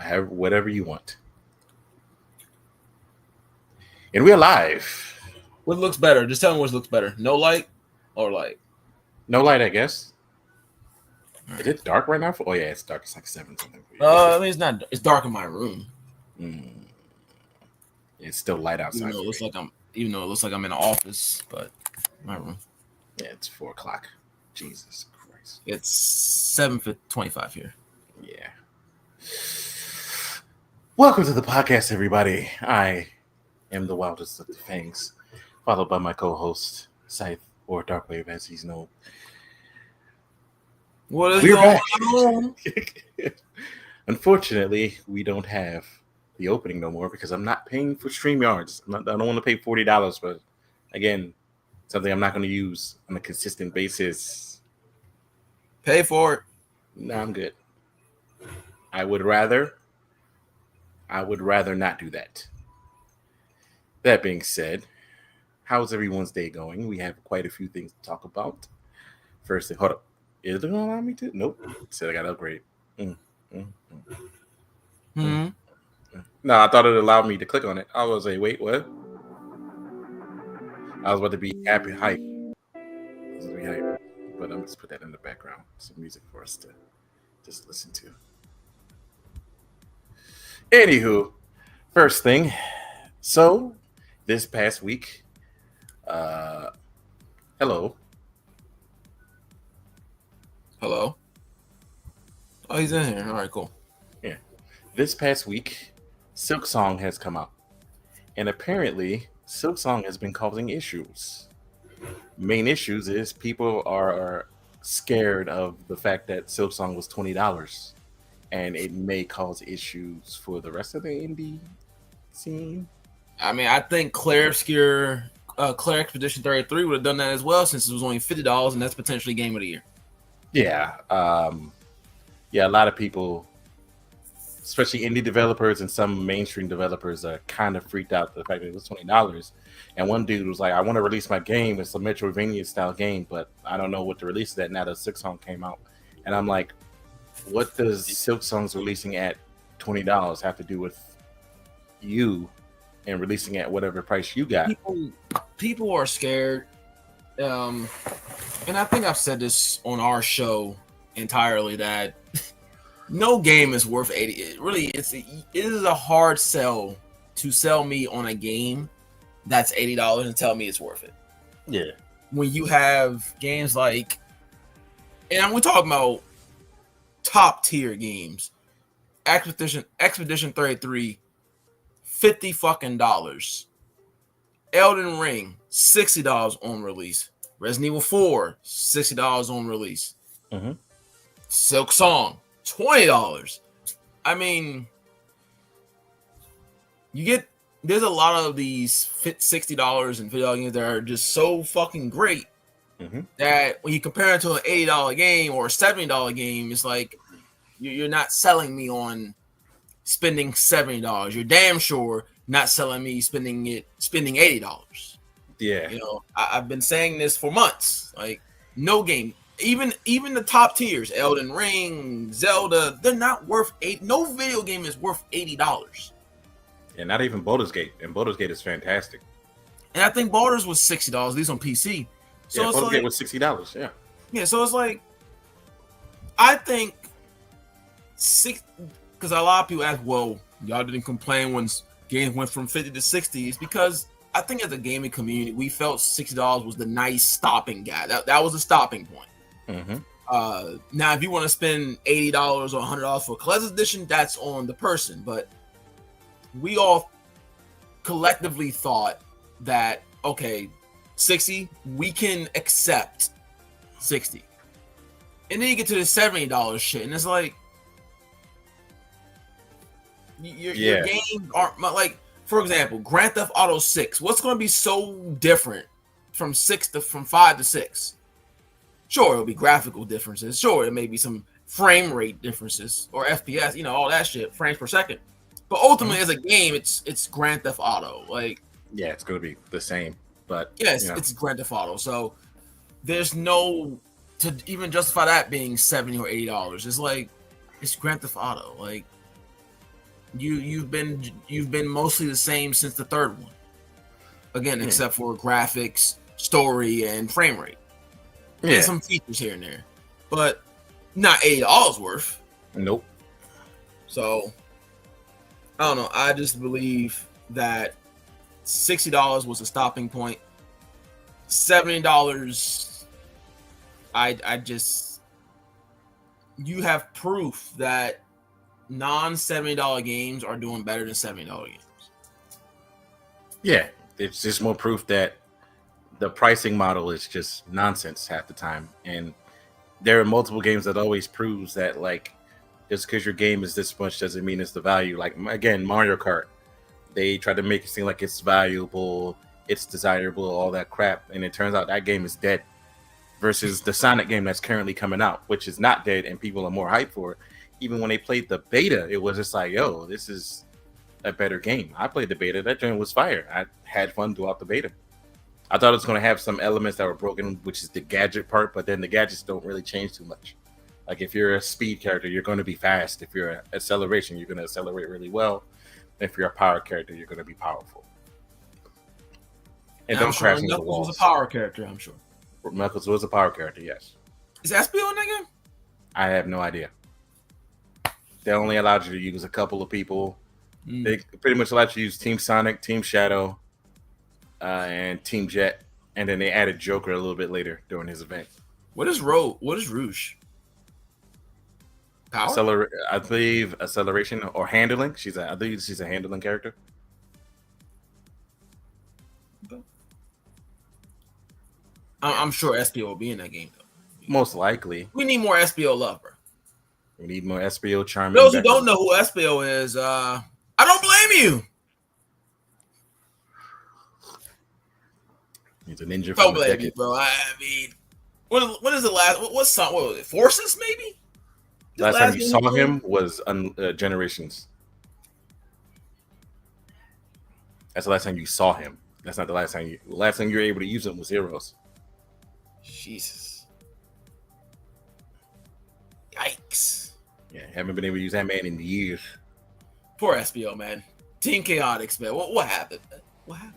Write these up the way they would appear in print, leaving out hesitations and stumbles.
have whatever you want. And we're live. What looks better? Just tell me what looks better. No light or light? No light, I guess. Is it dark right now? Oh, yeah, it's dark. It's like 7 something. I mean, it's not. It's dark in my room. It's still light outside. Even though it looks like I'm in an office, but my room. Yeah, it's 4 o'clock. Jesus Christ. It's 7:25 here. Yeah. Welcome to the podcast, everybody. I am the wildest of the fangs, followed by my co-host, Scythe, or Darkwave, as he's known. What is going on? Unfortunately, we don't have the opening no more because I'm not paying for StreamYards. I don't want to pay $40, but again, something I'm not going to use on a consistent basis. Pay for it. No, I'm good. I would rather not do that. That being said, how's everyone's day going? We have quite a few things to talk about. First, hold up. Is it going to allow me to? Nope. It said I got to upgrade. No, I thought it allowed me to click on it. I was like, wait, what? I was about to be happy hype. But I'm just put that in the background. Some music for us to just listen to. Anywho, first thing. So, this past week, hello. Hello. Oh, he's in here. All right, cool. Yeah. This past week, Silksong has come out. And apparently, Silksong has been causing issues. Main issues is people are scared of the fact that Silksong was $20. And it may cause issues for the rest of the indie scene. I mean, I think Claire Expedition 33 would have done that as well, since it was only $50, and that's potentially Game of the Year. Yeah. A lot of people, especially indie developers and some mainstream developers, are kind of freaked out the fact that it was $20. And one dude was like, I want to release my game. It's a Metroidvania style game, but I don't know what to release that now that Silksong came out. And I'm like, what does Silksong's releasing at $20 have to do with you and releasing at whatever price you got? People are scared. And I think I've said this on our show entirely, that no game is worth $80. It is a hard sell to sell me on a game that's $80 and tell me it's worth it. Yeah. When you have games like, and we're talking about top tier games, Expedition 33, $50 fucking dollars. Elden Ring, $60 on release. Resident Evil 4, $60 on release. Silksong, $20. I mean, there's a lot of these $60 and $50 games that are just so fucking great that when you compare it to an $80 game or a $70 game, it's like you're not selling me on spending $70. You're damn sure not selling me spending $80. Yeah. I've been saying this for months. Like, no game, even the top tiers, Elden Ring, Zelda, they're not worth no video game is worth $80. And not even Baldur's Gate. And Baldur's Gate is fantastic. And I think Baldur's was $60, at least on PC. So yeah, Baldur's Gate was $60. Yeah. Yeah. So it's like, I think because a lot of people ask, well, y'all didn't complain when games went from 50 to 60. It's because I think as a gaming community, we felt $60 was the nice stopping guy. That was the stopping point. Now, if you want to spend $80 or $100 for a collector's edition, that's on the person. But we all collectively thought that, okay, 60, we can accept 60. And then you get to the $70 shit, and it's like, your games aren't like, for example, Grand Theft Auto 6. What's going to be so different from 5 to 6? Sure, it'll be graphical differences. Sure, it may be some frame rate differences or FPS, all that shit, frames per second. But ultimately, as a game, it's Grand Theft Auto. Like, yeah, it's going to be the same. But yes, it's Grand Theft Auto. So there's no to even justify that being $70 or $80. It's like, it's Grand Theft Auto. Like, You've been mostly the same since the third one. Again, except for graphics, story, and frame rate, and some features here and there, but not $80 worth. Nope. So I don't know. I just believe that $60 was a stopping point. $70, I just, you have proof that non-$70 games are doing better than $70 games. Yeah, it's just more proof that the pricing model is just nonsense half the time. And there are multiple games that always proves that, like, just because your game is this much doesn't mean it's the value. Like, again, Mario Kart, they try to make it seem like it's valuable, it's desirable, all that crap, and it turns out that game is dead. Versus the Sonic game that's currently coming out, which is not dead, and people are more hyped for it. Even when they played the beta, it was just like, yo, this is a better game. I played the beta, that game was fire. I had fun throughout the beta. I thought it was going to have some elements that were broken, which is the gadget part, but then the gadgets don't really change too much. Like, if you're a speed character, you're going to be fast. If you're an acceleration, you're going to accelerate really well. If you're a power character, you're going to be powerful. And don't crash into the walls. Knuckles was a power character, I'm sure. Knuckles was a power character, yes. Is Espio in that game? I have no idea. They only allowed you to use a couple of people. They pretty much allowed you to use Team Sonic, Team Shadow, and Team Jet. And then they added Joker a little bit later during his event. What is Rouge? Power? I believe acceleration or handling. I believe she's a handling character. I'm sure Espio will be in that game, though. Most likely. We need more Espio love, bro. We need more Espio charming. Those who don't know who Espio is, I don't blame you. He's a ninja. Don't blame me, bro. I mean, when is the last? What song? What was it? Forces, maybe. Last time you saw him was Generations. That's the last time you saw him. That's not the last time you. Last time you were able to use him was Heroes. Jesus. Yikes. Yeah, haven't been able to use that man in years. Poor Espio, man. Team Chaotix, man. What happened? What happened?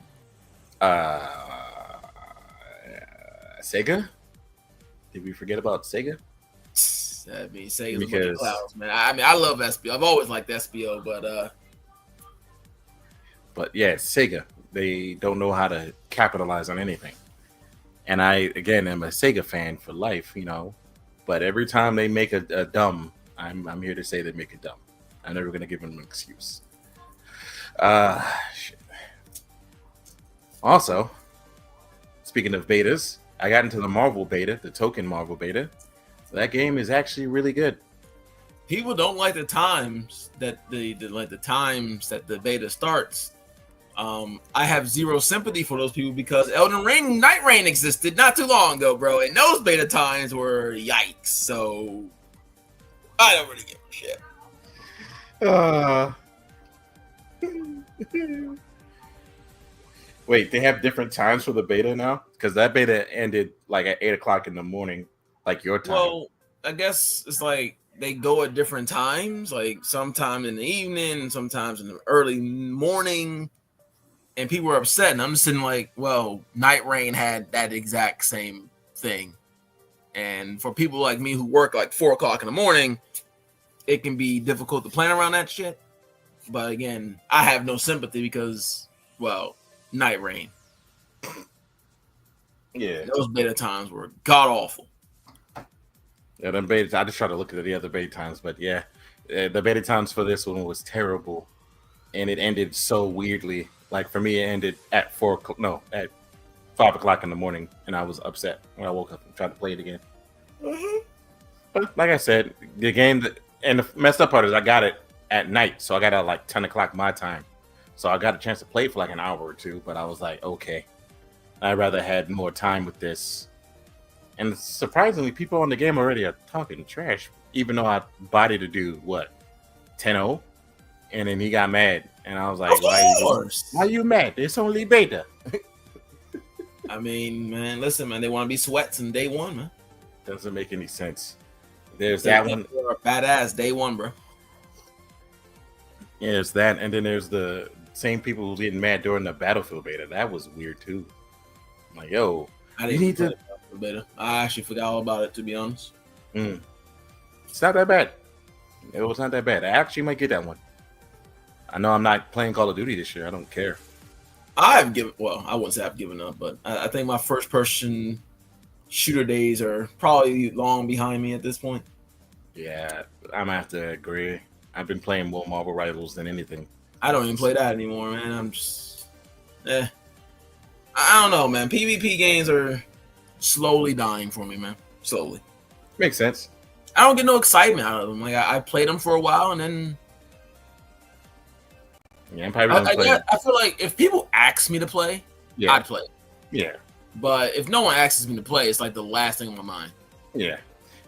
Sega? Did we forget about Sega? I mean, Sega's because clouds, man. I love Espio. I've always liked Espio, but yeah, Sega. They don't know how to capitalize on anything. And I, again, am a Sega fan for life, you know. But every time they make a dumb, I'm here to say they make it dumb. I'm never gonna give them an excuse. Shit. Also, speaking of betas, I got into the Marvel beta, the token Marvel beta. That game is actually really good. People don't like the times that the times that the beta starts. I have zero sympathy for those people because Elden Ring Night Rain existed not too long ago, bro, and those beta times were yikes. So I don't really give a shit. Wait, they have different times for the beta now? Because that beta ended like at 8:00 in the morning, like your time. Well, I guess it's like they go at different times, like sometime in the evening, sometimes in the early morning. And people were upset, and I'm just sitting like, well, Night Rain had that exact same thing. And for people like me who work like 4:00 in the morning, it can be difficult to plan around that shit. But again, I have no sympathy because, well, Night Rain. Yeah. Those beta times were god awful. Yeah, them beta. I just try to look at the other beta times, but yeah, the beta times for this one was terrible, and it ended so weirdly. Like for me, it ended at 5:00 in the morning, and I was upset when I woke up and tried to play it again. Mm-hmm. But like I said, the game and the messed up part is I got it at night, so I got it at like 10:00 my time. So I got a chance to play it for like an hour or two, but I was like, okay, I'd rather had more time with this. And surprisingly, people on the game already are talking trash, even though I bodied to do what 10-0, and then he got mad. And I was like, why are you mad? It's only beta. I mean, man, listen, man, they want to be sweats in day one, man. Doesn't make any sense. There's that one. You're a badass day one, bro. Yeah, it's that, and then there's the same people who's getting mad during the Battlefield beta. That was weird too. I'm like, yo, I you didn't need play to. the beta. I actually forgot all about it, to be honest. It's not that bad. It was not that bad. I actually might get that one. I know I'm not playing Call of Duty this year. I don't care. I wouldn't say I've given up, but I think my first person shooter days are probably long behind me at this point. Yeah, I'm gonna have to agree. I've been playing more Marvel Rivals than anything. I don't even play that anymore, man. I'm just, I don't know, man. PvP games are slowly dying for me, man. Slowly. Makes sense. I don't get no excitement out of them. Like I played them for a while, and then Yeah, I'm probably gonna play. I feel like if people ask me to play, Yeah, I'd play. yeah, But if no one asks me to play, it's like the last thing on my mind. yeah.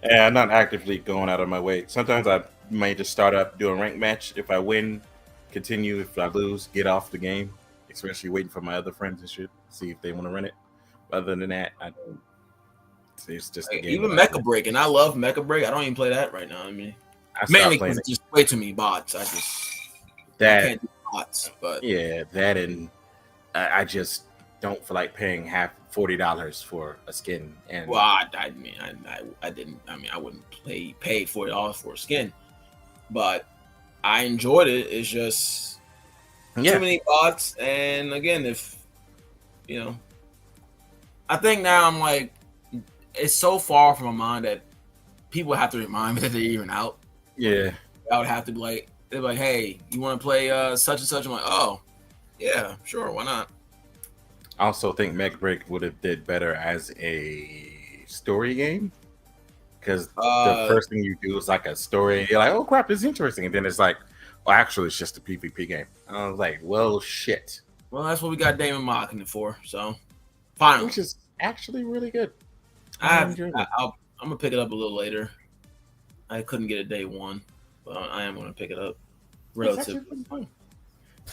And I'm not actively going out of my way. Sometimes I may just start up, do a rank match. If I win, continue. If I lose, get off the game. Especially waiting for my other friends and shit, see if they want to run it. Other than that, it's just a Like, game. even Mecha Break, and I love Mecha Break. I don't even play that right now. I mean, I mainly stopped playing because it. it's just way too many bots. I That can't do bots. But Yeah, that and I just don't feel like paying $40 for a skin. And well, I didn't. I mean, I wouldn't pay $40 for a skin, but I enjoyed it. It's just yeah, too many bots. And again, if you know, I think now I'm like, it's so far from my mind that people have to remind me that they're even out. yeah, I would have to be like, they're like, hey, you want to play such and such? I'm like, oh, yeah, sure, why not? I also think Mech Break would have did better as a story game because the first thing you do is like a story. You're like, oh crap, it's interesting, and then it's like, well, actually, it's just a PvP game. And I was like, well, shit. Well, that's what we got Damon mocking it for. So, finally, Which is actually really good. I'm gonna pick it up a little later. I couldn't get it day one, but I am gonna pick it up. Relatively fun.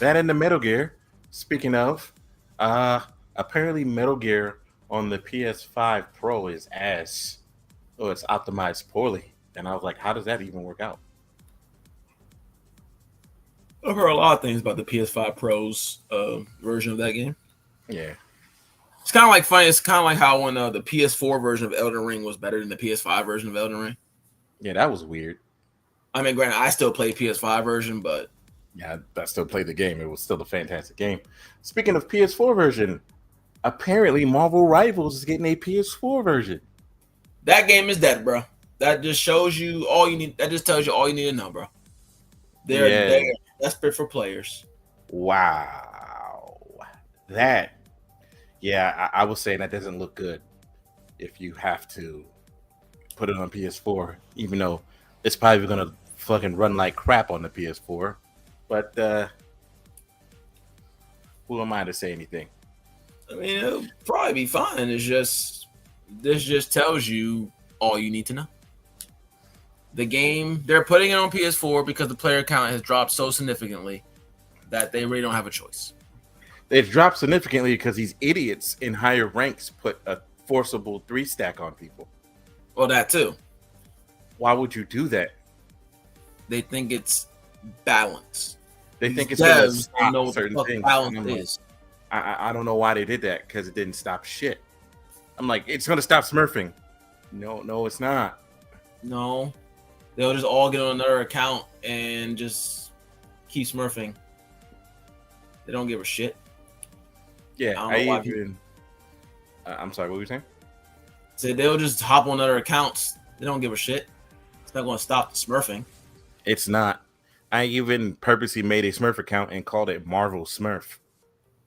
That and the Metal Gear. Speaking of, apparently Metal Gear on the PS5 Pro is ass. Oh, it's optimized poorly. And I was like, how does that even work out? I've heard a lot of things about the PS5 Pro's version of that game. Yeah. It's kind of like funny. It's kind of like how when the PS4 version of Elden Ring was better than the PS5 version of Elden Ring. Yeah, that was weird. I mean, granted, I still play PS5 version, but yeah, I still played the game. It was still a fantastic game. Speaking of PS4 version, apparently Marvel Rivals is getting a PS4 version. That game is dead, bro. That just shows you all you need. That just tells you all you need to know, bro. They're desperate for players. Wow. That, yeah, I was saying that doesn't look good if you have to put it on PS4, even though it's probably going to fucking run like crap on the PS4. But who am I to say anything? I mean, it'll probably be fine. This just tells you all you need to know. The game, they're putting it on PS4 because the player count has dropped so significantly that they really don't have a choice. It's dropped significantly because these idiots in higher ranks put a forcible 3-stack on people. Well, that too. Why would you do that? They think it's balance. They think it's going to stop know certain what things. Balance is. I don't know why they did that because it didn't stop shit. I'm like, it's going to stop smurfing. No, it's not. No. They'll just all get on another account and just keep smurfing. They don't give a shit. Yeah, I'm sorry, what were you saying? So they'll just hop on other accounts. They don't give a shit. It's not going to stop the smurfing. It's not. I even purposely made a Smurf account and called it Marvel Smurf.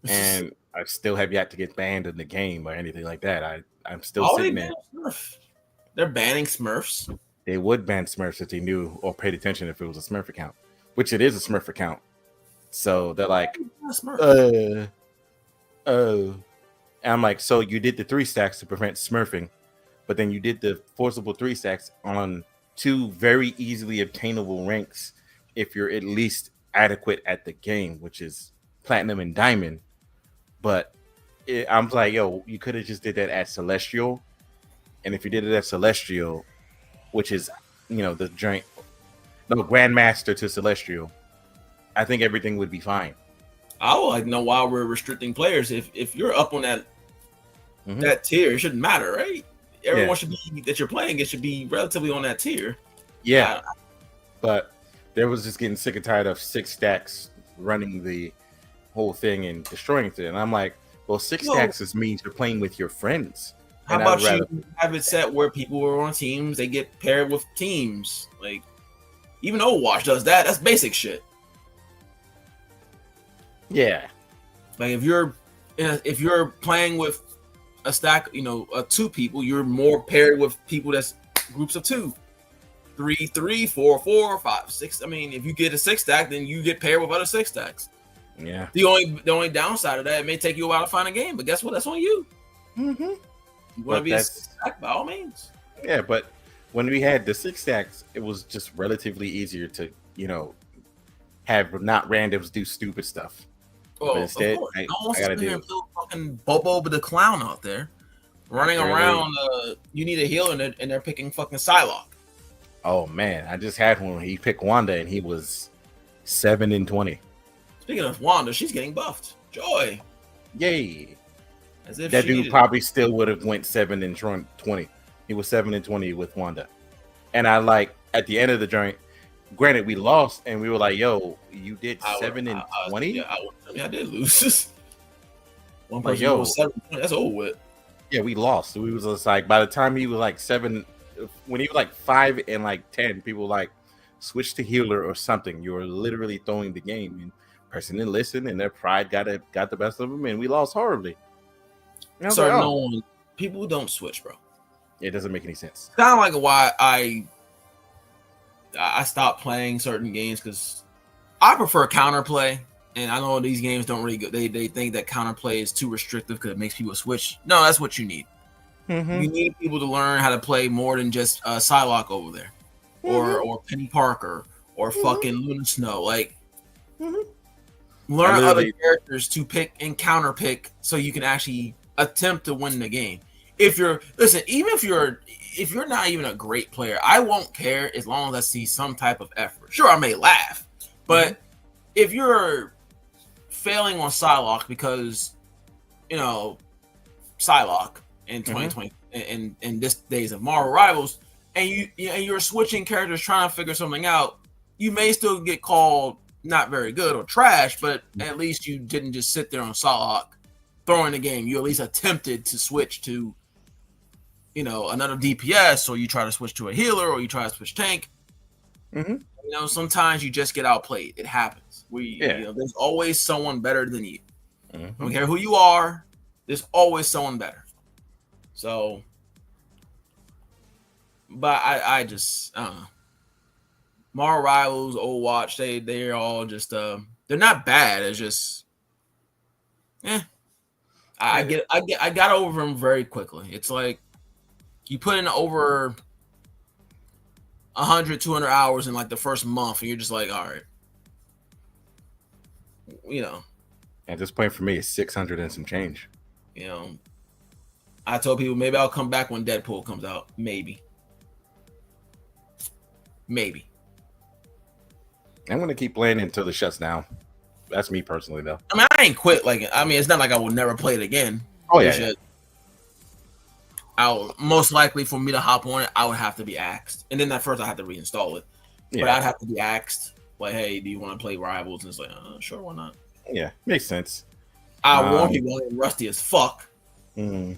And I still have yet to get banned in the game or anything like that. I'm still sitting there. They're banning Smurfs. They would ban Smurfs if they knew or paid attention if it was a Smurf account, which it is a Smurf account. So they're like, And I'm like, so you did the 3-stacks to prevent smurfing, but then you did the forcible 3-stacks on 2 very easily obtainable ranks if you're at least adequate at the game, which is Platinum and Diamond. But I'm like, yo, you could have just did that at Celestial. And if you did it at Celestial, which is, the Grandmaster to Celestial, I think everything would be fine. I would like to know why we're restricting players. If you're up on that that tier, it shouldn't matter, right? Everyone should be that you're playing. It should be relatively on that tier. Yeah, but there was just getting sick and tired of 6 stacks running the whole thing and destroying it. And I'm like, well, 6 stacks just means you're playing with your friends. How about you have it set where people who are on teams, they get paired with teams? Like, even Overwatch does that. That's basic shit. Yeah. Like if you're playing with a stack, 2 people, you're more paired with people that's groups of 2. 3, 3, 4, 4, 5, 6. I mean, if you get a 6 stack, then you get paired with other 6 stacks. Yeah. The only downside of that, it may take you a while to find a game, but guess what? That's on you. Mm-hmm. You want to be a 6 stack by all means. Yeah, but when we had the 6 stacks, it was just relatively easier to, have not randoms do stupid stuff. Oh, but instead, I gotta do fucking Bobo the clown out there running around. You need a healer, and they're picking fucking Psylocke. Oh man, I just had one. He picked Wanda, and he was 7-20. Speaking of Wanda, she's getting buffed. Joy, yay! As if that dude probably still would have went 7-20. He was 7-20 with Wanda, and I like at the end of the joint. Granted, we lost, and we were like, "Yo, you did 7-20." Yeah, I did lose. One person yo, was 7-20. That's over with. Yeah, we lost. So we was just like, by the time he was like 7, when he was like 5 and like 10, people were like switch to healer or something. You were literally throwing the game, and person didn't listen, and their pride got the best of them, and we lost horribly. So like, no, people don't switch, bro. It doesn't make any sense. Kind of like why I stopped playing certain games because I prefer counterplay, and I know these games don't really go. They think that counterplay is too restrictive because it makes people switch. No, that's what you need. Mm-hmm. You need people to learn how to play more than just Psylocke over there, or Penny Parker, or fucking Luna Snow. Like, learn other characters to pick and counter pick so you can actually attempt to win the game. Even if you're not even a great player, I won't care as long as I see some type of effort. Sure, I may laugh, but if you're failing on Psylocke because Psylocke in 2020 in this days of Marvel Rivals, and you're switching characters trying to figure something out, you may still get called not very good or trash, but at least you didn't just sit there on Psylocke throwing the game. You at least attempted to switch to another DPS, or you try to switch to a healer, or you try to switch tank. Sometimes you just get outplayed. It happens. There's always someone better than you. I don't care who you are. There's always someone better. So, but I just Marvel Rivals, Overwatch, they're all just they're not bad. It's just I got over them very quickly. It's like you put in over 100, 200 hours in like the first month, and you're just like, all right. At this point for me, it's 600 and some change. I told people maybe I'll come back when Deadpool comes out. Maybe. I'm going to keep playing until it shuts down. That's me personally, though. I mean, I ain't quit. It's not like I will never play it again. Oh, yeah. I'll most likely for me to hop on it, I would have to be asked, and then at first I have to reinstall it. Yeah. But I'd have to be asked, like, "Hey, do you want to play Rivals?" And it's like, "Sure, why not?" Yeah, makes sense. I warn people, I'm rusty as fuck, so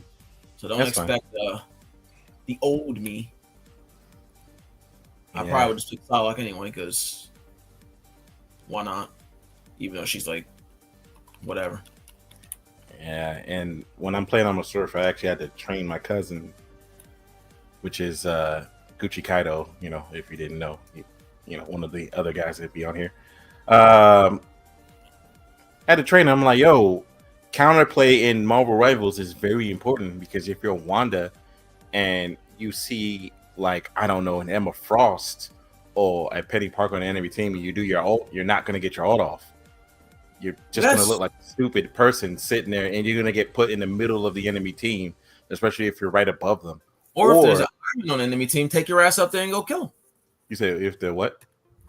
don't expect the old me. I probably would just pick Psylocke anyway, because why not? Even though she's like, whatever. Yeah, and when I'm playing on the surf, I actually had to train my cousin, which is Gucci Kaido. If you didn't know, one of the other guys that be on here. I had to train him. I'm like, yo, counterplay in Marvel Rivals is very important, because if you're Wanda and you see, like, I don't know, an Emma Frost or a Penny Parker on the enemy team, and you do your ult, you're not going to get your ult off. You're just going to look like a stupid person sitting there, and you're going to get put in the middle of the enemy team, especially if you're right above them. Or if there's an Iron on the enemy team, take your ass up there and go kill him. You say if the what?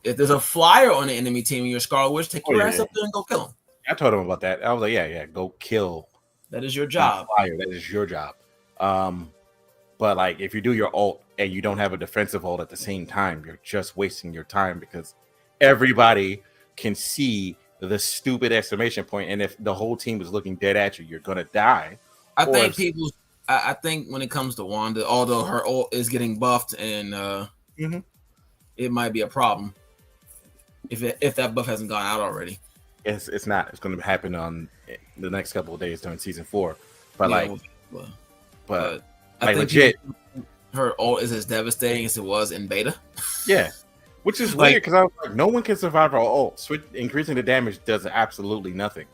If there's a flyer on the enemy team and you're Scarlet Witch, take your ass up there and go kill him. I told him about that. I was like, yeah, go kill. That is your job. Flyer. That is your job. But like, if you do your ult and you don't have a defensive ult at the same time, you're just wasting your time because everybody can see the stupid exclamation point, and if the whole team is looking dead at you, you're gonna die. I think when it comes to Wanda, although her ult is getting buffed and it might be a problem if that buff hasn't gone out already. It's not. It's going to happen on the next couple of days during season 4. But I think legit, her ult is as devastating as it was in beta. Yeah, which is weird because I was like, no one can survive her ult. Increasing the damage does absolutely nothing.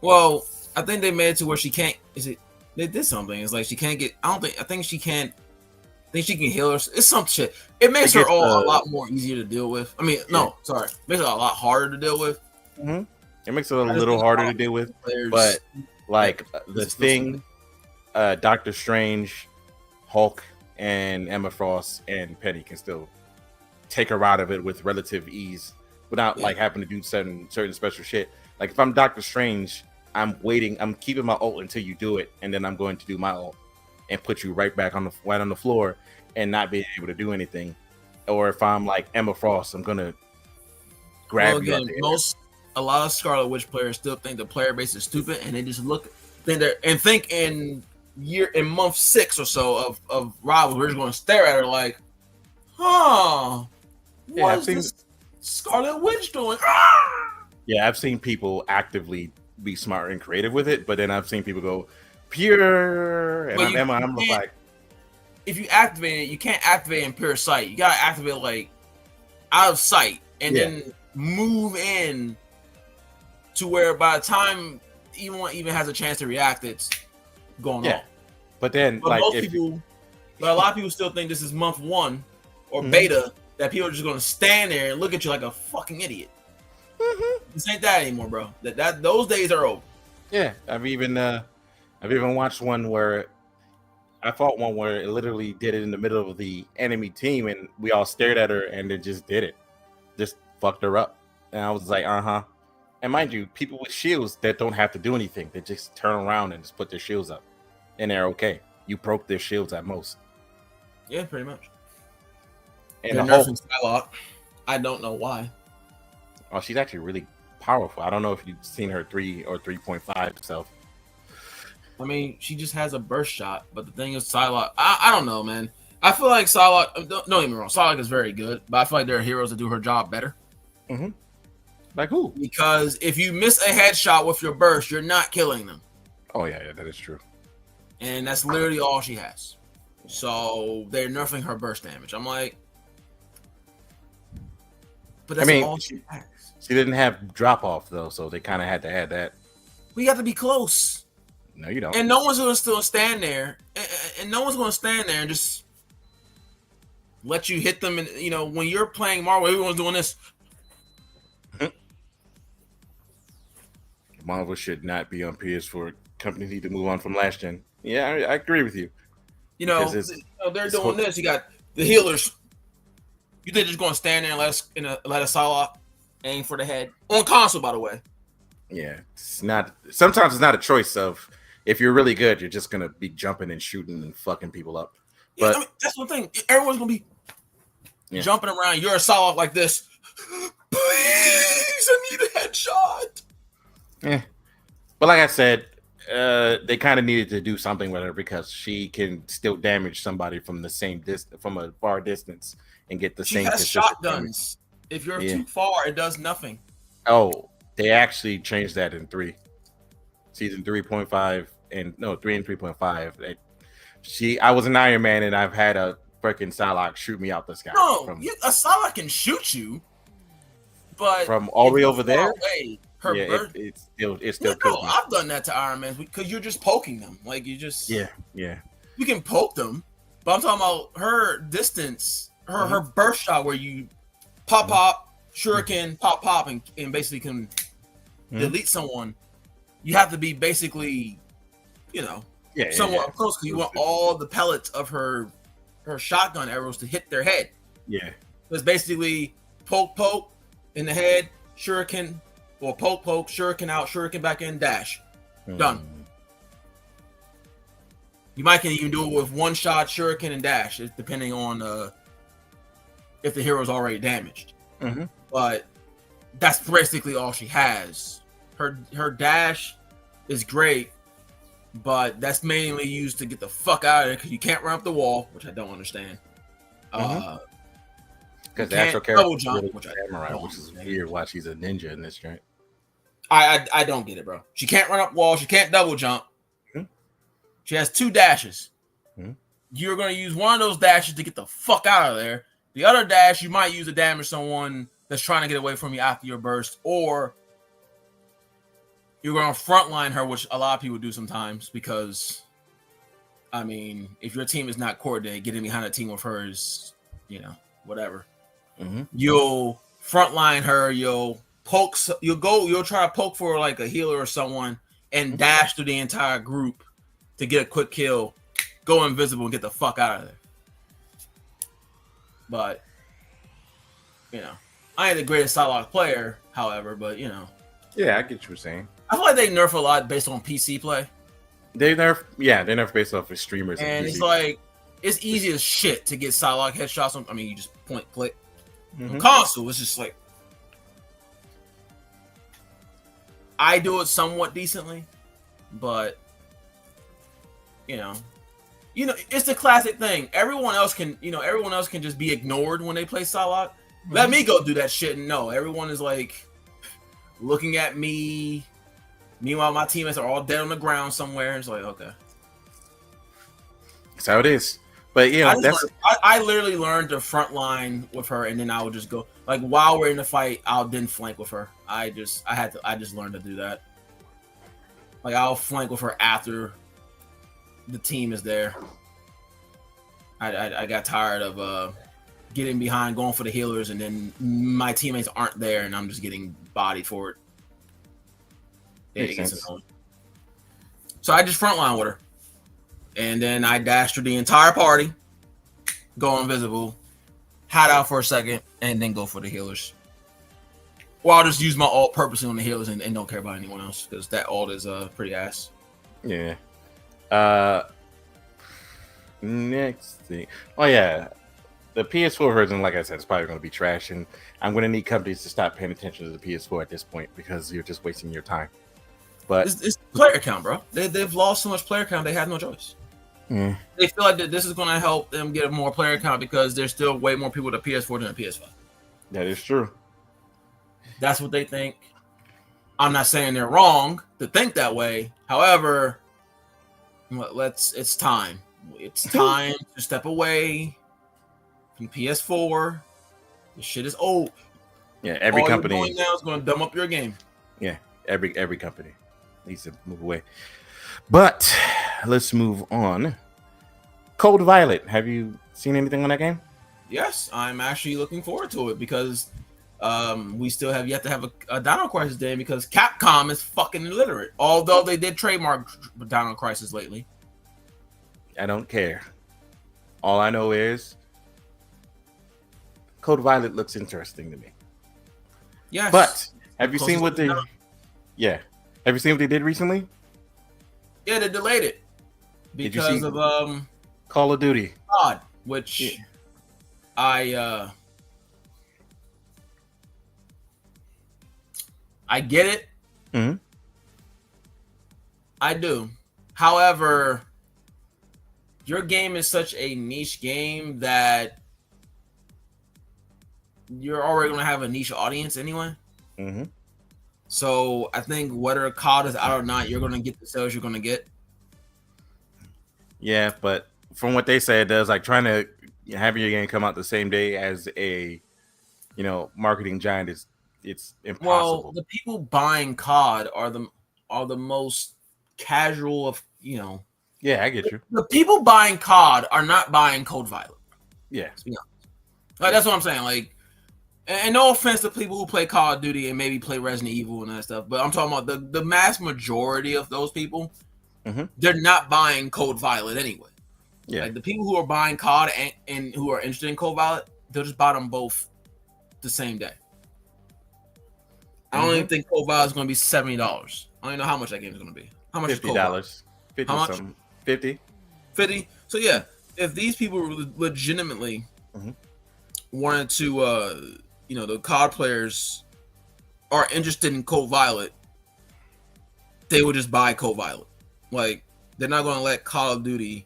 Well, I think they made it to where she can't. They did something. It's like she can't get. I think she can't. I think she can heal her. It's some shit. It makes her ult a lot more easier to deal with. I mean, makes it a lot harder to deal with. Mm-hmm. It makes it a little harder to deal with. But like the thing, Doctor Strange, Hulk, and Emma Frost and Penny can still take her out of it with relative ease without like having to do certain special shit. Like if I'm Doctor Strange, I'm keeping my ult until you do it, and then I'm going to do my ult and put you right back on the floor and not being able to do anything. Or if I'm like Emma Frost, I'm gonna grab you. A lot of Scarlet Witch players still think the player base is stupid, and they just think in month 6 or so of Rivals, we're just going to stare at her like, what is this Scarlet Witch doing? Yeah, I've seen people actively be smart and creative with it, but then I've seen people go pure, and I'm like, if you activate it, you can't activate in pure sight. You gotta activate like out of sight, and then move in to where by the time anyone even has a chance to react, it's going on. But then, a lot of people still think this is month 1 or beta, that people are just going to stand there and look at you like a fucking idiot. This ain't that anymore, bro. That those days are over. Yeah, I've even watched one where I fought one where it literally did it in the middle of the enemy team, and we all stared at her, and it just did it, just fucked her up, and I was like, And mind you, people with shields that don't have to do anything, they just turn around and just put their shields up, and they're okay. You broke their shields at most. Yeah, pretty much. And the whole Psylocke, I don't know why. Oh, she's actually really powerful. I don't know if you've seen her 3 or 3.5 self. I mean, she just has a burst shot, but the thing is, Psylocke, I don't know, man. I feel like Psylocke, don't get me wrong, Psylocke is very good, but I feel like there are heroes that do her job better. Like who? Because if you miss a headshot with your burst, you're not killing them. Oh, yeah, that is true. And that's literally all she has. So they're nerfing her burst damage. I'm like, but that's all she has. She didn't have drop off, though, so they kind of had to add that. We got to be close. No, you don't. And no one's going to still stand there. And no one's going to stand there and just let you hit them. And, when you're playing Marvel, everyone's doing this. Marvel should not be on PS4. Companies need to move on from last gen. Yeah, I agree with you. They're doing this. You got the healers. You think they're just going to stand there and let a Psylocke aim for the head on console? By the way, yeah, it's not. Sometimes it's not a choice of if you're really good, you're just gonna be jumping and shooting and fucking people up. But that's one thing. Everyone's gonna be jumping around. You're a Psylocke like this. Please, I need a headshot. Yeah, but like I said, they kind of needed to do something with her because she can still damage somebody from the same distance, from a far distance, and get the same. She has shotguns. If you're too far, it does nothing. Oh, they actually changed that in season 3.5 and 3 and 3.5. I was an Iron Man, and I've had a freaking Psylocke shoot me out the sky. No, a Psylocke can shoot you, but from all the way over there. It's still kills me. I've done that to Iron Man because you're just poking them. Like you just you can poke them, but I'm talking about her distance, her burst shot where you pop, shuriken, pop, and basically can delete someone. You have to be basically, somewhat close because you want all the pellets of her shotgun arrows to hit their head. Yeah, it's basically poke in the head, shuriken, or poke, shuriken out, shuriken back in, dash. Done. You might can even do it with one shot, shuriken, and dash, depending on if the hero's already damaged. But that's basically all she has. Her dash is great, but that's mainly used to get the fuck out of there because you can't run up the wall, which I don't understand. Because the actual character jump, which is weird. Why she's a ninja in this joint. I don't get it, bro. She can't run up walls. She can't double jump. She has 2 dashes. You're going to use one of those dashes to get the fuck out of there. The other dash, you might use to damage someone that's trying to get away from you after your burst, or you're going to frontline her, which a lot of people do sometimes because, I mean, if your team is not coordinated, getting behind a team with her is, whatever. You'll frontline her. You'll try to poke for like a healer or someone and dash through the entire group to get a quick kill, go invisible, and get the fuck out of there. But, I ain't the greatest Psylocke player, however, but, Yeah, I get what you're saying. I feel like they nerf a lot based on PC play. They nerf based off of streamers. And it's like, it's easy as shit to get Psylocke headshots. I mean, you just point, click. On console, it's just like, I do it somewhat decently, but, it's the classic thing. Everyone else can just be ignored when they play Psylocke. Let me go do that shit, and no, everyone is like looking at me. Meanwhile, my teammates are all dead on the ground somewhere. It's like, okay, that's how it is. But I literally learned the front line with her, and then I would just go like while we're in the fight, I'll then flank with her. I just learned to do that. Like I'll flank with her after the team is there. I got tired of getting behind, going for the healers, and then my teammates aren't there, and I'm just getting bodied for it. So I just frontline with her, and then I dash through the entire party, go invisible, hide out for a second, and then go for the healers. Or I'll just use my ult purposely on the healers and don't care about anyone else because that ult is pretty ass. Yeah. Next thing. Oh yeah. The PS4 version, like I said, is probably going to be trash, and I'm going to need companies to stop paying attention to the PS4 at this point because you're just wasting your time. But it's player count, bro. They've lost so much player count, they have no choice. They feel like this is going to help them get more player count because there's still way more people with a PS4 than a PS5. That is true. That's what they think. I'm not saying they're wrong to think that way. However, it's time. It's time to step away from PS4. This shit is old. Yeah, every company you're doing now is going to dumb up your game. Yeah, every company needs to move away. But let's move on. Cold Violet. Have you seen anything on that game? Yes, I'm actually looking forward to it because we still have yet to have a Dino Crisis day because Capcom is fucking illiterate. Although they did trademark Dino Crisis lately. I don't care. All I know is Code Violet looks interesting to me. Yes. But have you seen what they? Yeah. Have you seen what they did recently? Yeah, they delayed it because of Call of Duty. COD, which I get it. Mm-hmm. I do. However, your game is such a niche game that you're already going to have a niche audience anyway. Mm-hmm. So I think whether COD is out or not, you're going to get the sales you're going to get. Yeah, but from what they said, there's like trying to have your game come out the same day as a, marketing giant it's impossible. Well, the people buying COD are the most casual of, Yeah, I get you. The people buying COD are not buying Code Violet. Yeah. Like, that's what I'm saying. Like, and no offense to people who play Call of Duty and maybe play Resident Evil and that stuff, but I'm talking about the mass majority of those people. Mm-hmm. They're not buying Code Violet anyway. Yeah. Like the people who are buying COD and who are interested in Code Violet, they'll just buy them both the same day. I don't even think Code Violet is going to be $70. I don't even know how much that game is going to be. How much is Code Violet? $50 something. 50. 50. So yeah, if these people legitimately wanted to, the COD players are interested in Code Violet, they would just buy Code Violet. Like, they're not going to let Call of Duty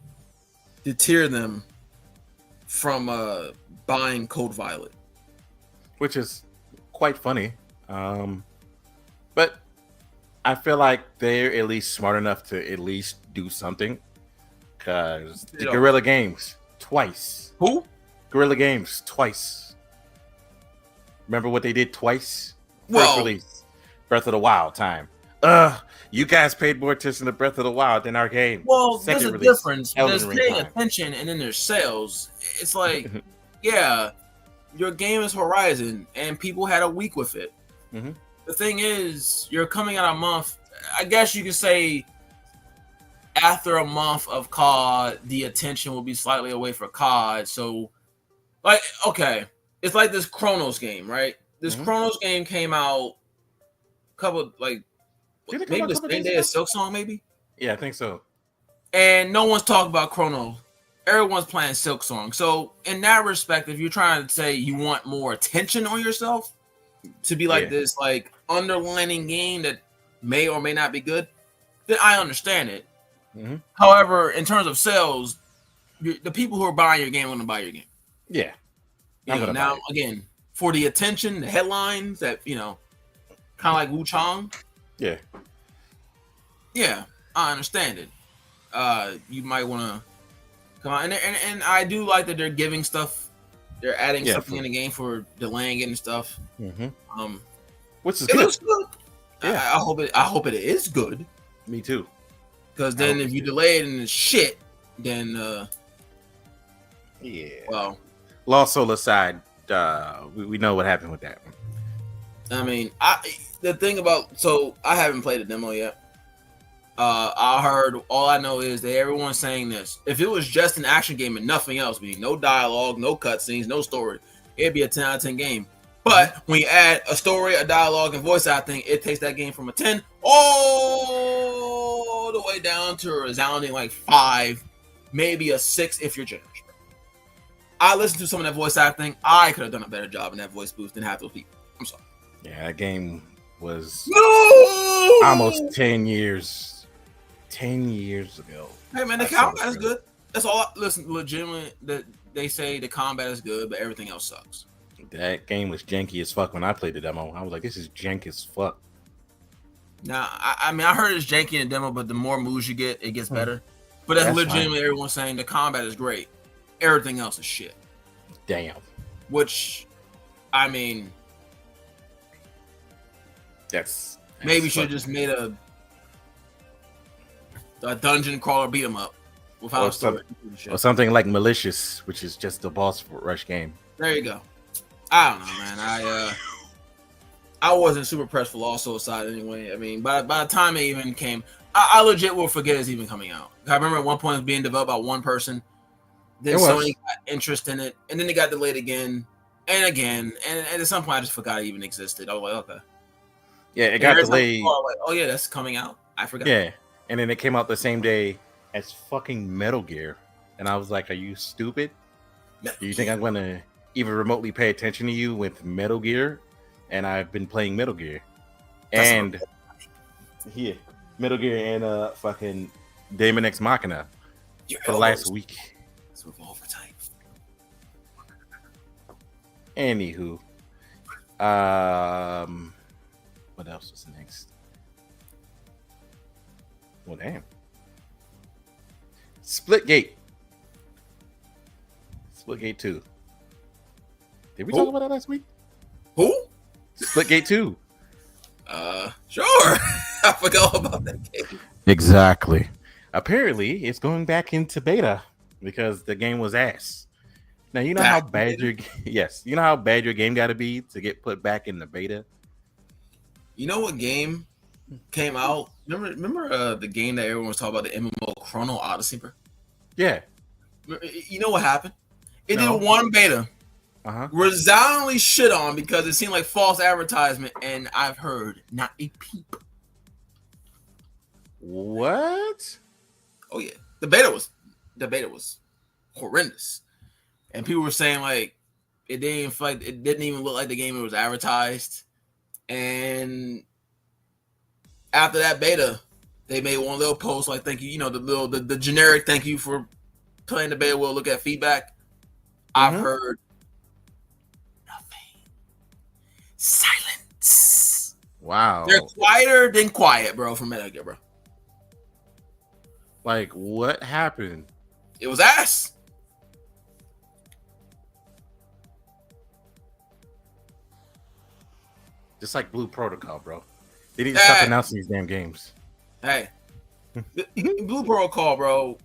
deter them from buying Code Violet, which is quite funny. But I feel like they're at least smart enough to at least do something. Because the Guerrilla Games twice. Who? Guerrilla Games twice. Remember what they did twice? First release, Breath of the Wild time. You guys paid more attention to Breath of the Wild than our game. Well, there's a difference. There's paying attention and then there's sales. It's like, yeah, your game is Horizon and people had a week with it. The thing is, you're coming out a month. I guess you could say after a month of COD, the attention will be slightly away for COD. So, like, okay, it's like this Chronos game, right? This Chronos game came out a couple, like, maybe the same day as Silksong, maybe? Yeah, I think so. And no one's talking about Chrono. Everyone's playing Silksong. So, in that respect, if you're trying to say you want more attention on yourself to be like this, like, underlining game that may or may not be good, then I understand it. However, in terms of sales, the people who are buying your game are going to buy your game. Yeah. Now, again, for the attention, the headlines that, kind of like Wu Chang. Yeah. Yeah, I understand it. You might want to come on. And I do like that they're giving stuff. They're adding something in the game for delaying it and stuff. Which is good. It looks good. Yeah. I hope it is good. Me too. Because then if you delay it and it's shit, then well, Lost Soul aside, we know what happened with that one. I mean, the thing about, so I haven't played the demo yet. All I know is that everyone's saying this. If it was just an action game and nothing else, meaning no dialogue, no cutscenes, no story, it'd be a 10 out of 10 game. But when you add a story, a dialogue, and voice acting, it takes that game from a 10 all the way down to a resounding like 5, maybe a 6 if you're generous. I listened to some of that voice acting. I could have done a better job in that voice booth than half those people. I'm sorry. Yeah, that game was almost 10 years ago. Hey man, the combat is good. That's all. Listen, legitimately, they say the combat is good, but everything else sucks. That game was janky as fuck when I played the demo. I was like, this is jank as fuck. Now, I mean, I heard it's janky in the demo, but the more moves you get, it gets better. But that's legitimately everyone saying the combat is great. Everything else is shit. Damn. Which, I mean, that's maybe should have just made a dungeon crawler beat 'em up without story. Or something like Malicious, which is just a boss rush game. There you go. I don't know, man. I wasn't super pressed for Lost Soul side anyway. I mean, by the time it even came, I legit will forget it's even coming out. I remember at one point it was being developed by one person. Then Sony got interest in it, and then it got delayed again and again. And at some point, I just forgot it even existed. I was like, okay. Yeah, it got delayed. Like, oh yeah, that's coming out. I forgot. Yeah, and then it came out the same day as fucking Metal Gear, and I was like, "Are you stupid? Do you think I'm gonna even remotely pay attention to you with Metal Gear?" And I've been playing Metal Gear, and Metal Gear and fucking Daemon X Machina for the last week. It's Revolver type. Anywho, what else was next? Well, damn. Splitgate 2. Did we talk about that last week? Who? Splitgate 2. Sure. I forgot about that game. Exactly. Apparently, it's going back into beta because the game was ass. Now you know how bad your game got to be to get put back in the beta. You know what game came out? Remember the game that everyone was talking about, the MMO Chrono Odyssey, bro? Yeah. You know what happened? It did one beta. resoundingly shit on because it seemed like false advertisement, and I've heard not a peep. What? Oh yeah, the beta was horrendous, and people were saying like it didn't even look like the game was advertised. And after that beta, they made one little post like thank you, the generic thank you for playing the beta. We'll look at feedback. I've heard nothing. Silence. Wow. They're quieter than quiet, bro, from Metal Gear, bro. Like, what happened? It was ass. Just like Blue Protocol, bro. They need to stop announcing these damn games. Hey, Blue Protocol, bro.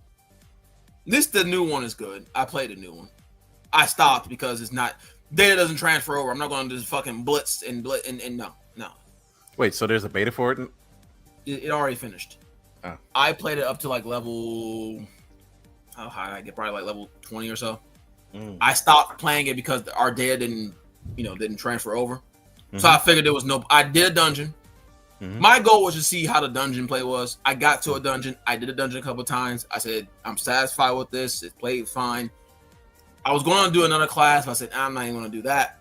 The new one is good. I played the new one. I stopped because it's not data doesn't transfer over. I'm not going to just fucking blitz and no. Wait, so there's a beta for it? It already finished. Oh. I played it up to like level. How high? I get probably like level 20 or so. I stopped playing it because our data didn't transfer over. So I figured there was no. I did a dungeon. My goal was to see how the dungeon play was. I got to a dungeon. I did a dungeon a couple of times. I said, I'm satisfied with this. It played fine. I was going to do another class, but I said, I'm not even going to do that.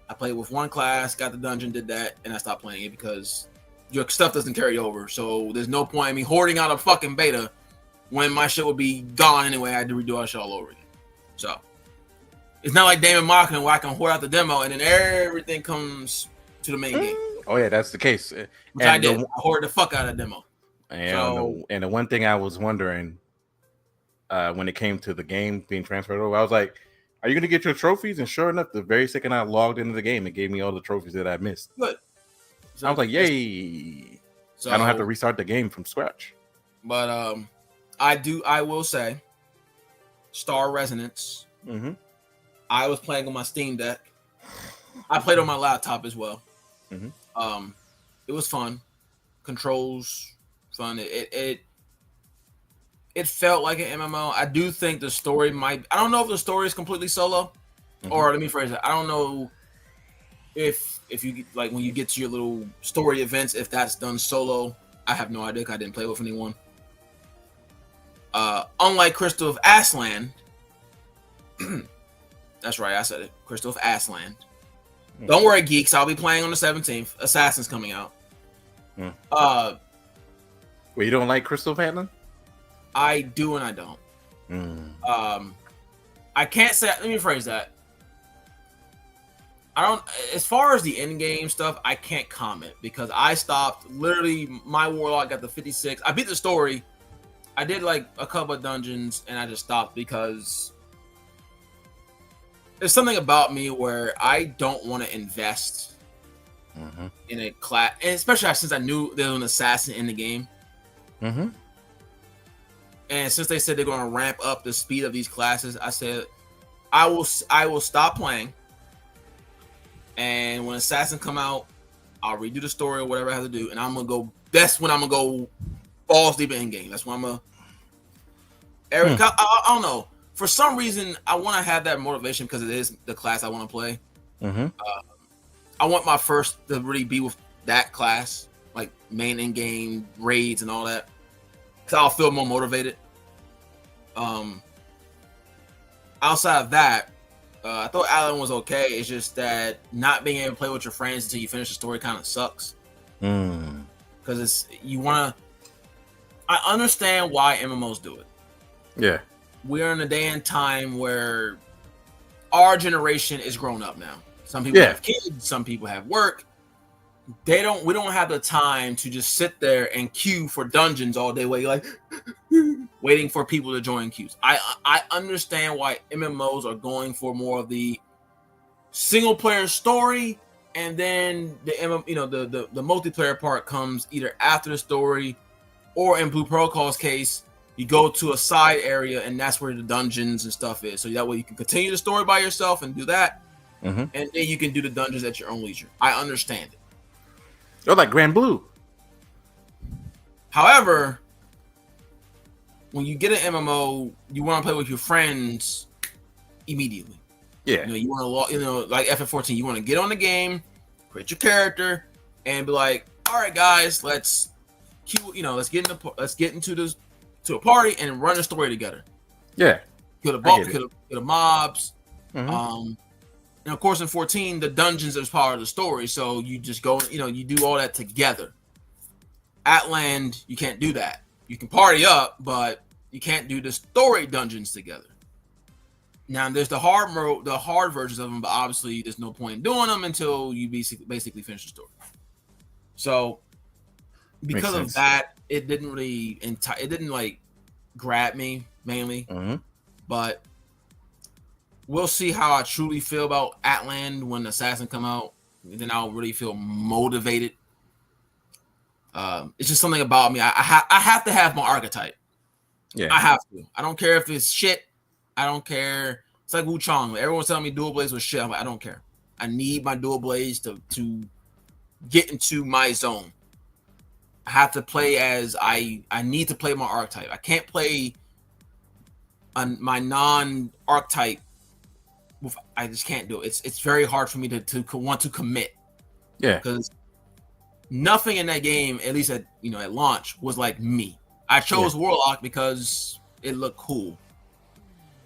I played with one class, got the dungeon, did that, and I stopped playing it because your stuff doesn't carry over. So there's no point in me hoarding out a fucking beta when my shit would be gone anyway. I had to redo our shit all over again. So it's not like Damon Marketing where I can hoard out the demo and then everything comes to the main game. Oh yeah, that's the case. Which I did. I hoarded the fuck out of the demo. And the one thing I was wondering when it came to the game being transferred over, I was like, are you going to get your trophies? And sure enough, the very second I logged into the game, it gave me all the trophies that I missed. Good. So I was like, yay. So I don't have to restart the game from scratch. But I will say, Star Resonance. I was playing on my Steam Deck. I played on my laptop as well. It was fun. Controls fun. It felt like an MMO. I do think the story I don't know if the story is completely solo, or let me phrase it. I don't know if you like when you get to your little story events, if that's done solo. I have no idea. I didn't play with anyone. Unlike Crystal of Aslan, that's right, I said it. Crystal of Aslan. Don't worry, geeks. I'll be playing on the 17th. Assassin's coming out. Well, you don't like Crystal of Atlan? I do and I don't. I can't say. Let me phrase that. I don't. As far as the end game stuff, I can't comment because I stopped. Literally, my warlock got the 56. I beat the story. I did like a couple of dungeons and I just stopped because there's something about me where I don't want to invest in a class, and especially since I knew there was an assassin in the game. And since they said they're going to ramp up the speed of these classes, I said I will stop playing. And when Assassin come out, I'll redo the story or whatever I have to do, and I'm gonna go. That's when I'm gonna go balls deep in game. That's when I'm gonna. Eric, I don't know. For some reason, I want to have that motivation because it is the class I want to play. I want my first to really be with that class, like main in game raids and all that. Because I'll feel more motivated. Outside of that, I thought Alan was okay. It's just that not being able to play with your friends until you finish the story kind of sucks. Because it's you want to. I understand why MMOs do it. Yeah, we're in a day and time where our generation is grown up now. Some people have kids. Some people have work. We don't have the time to just sit there and queue for dungeons all day, waiting for people to join queues. I understand why MMOs are going for more of the single player story, and then the multiplayer part comes either after the story, or in Blue Protocol's case, you go to a side area and that's where the dungeons and stuff is. So that way you can continue the story by yourself and do that, and then you can do the dungeons at your own leisure. I understand it. Oh, like Grand Blue. However, when you get an MMO, you want to play with your friends immediately. Yeah. You want to, like FF14, you want to get on the game, create your character, and be like, all right, guys, let's get into a party and run a story together. Yeah. Kill the mobs. Mm-hmm. And of course, in 14, the dungeons is part of the story. So you just go, you do all that together. Atland, you can't do that. You can party up, but you can't do the story dungeons together. Now, there's the hard versions of them, but obviously there's no point in doing them until you basically finish the story. So because of that, it didn't really like grab me mainly. Mm-hmm. But we'll see how I truly feel about Atland when Assassin come out. Then I'll really feel motivated. It's just something about me. I have to have my archetype. Yeah, I have to. I don't care if it's shit. I don't care. It's like Wu Chang. Everyone's telling me dual blades was shit. I'm like, I don't care. I need my dual blades to get into my zone. I have to play as I need to play my archetype. I can't play my non-archetype. I just can't do it. It's very hard for me to want to commit. Yeah, because nothing in that game, at least at launch, was like me. I chose Warlock because it looked cool,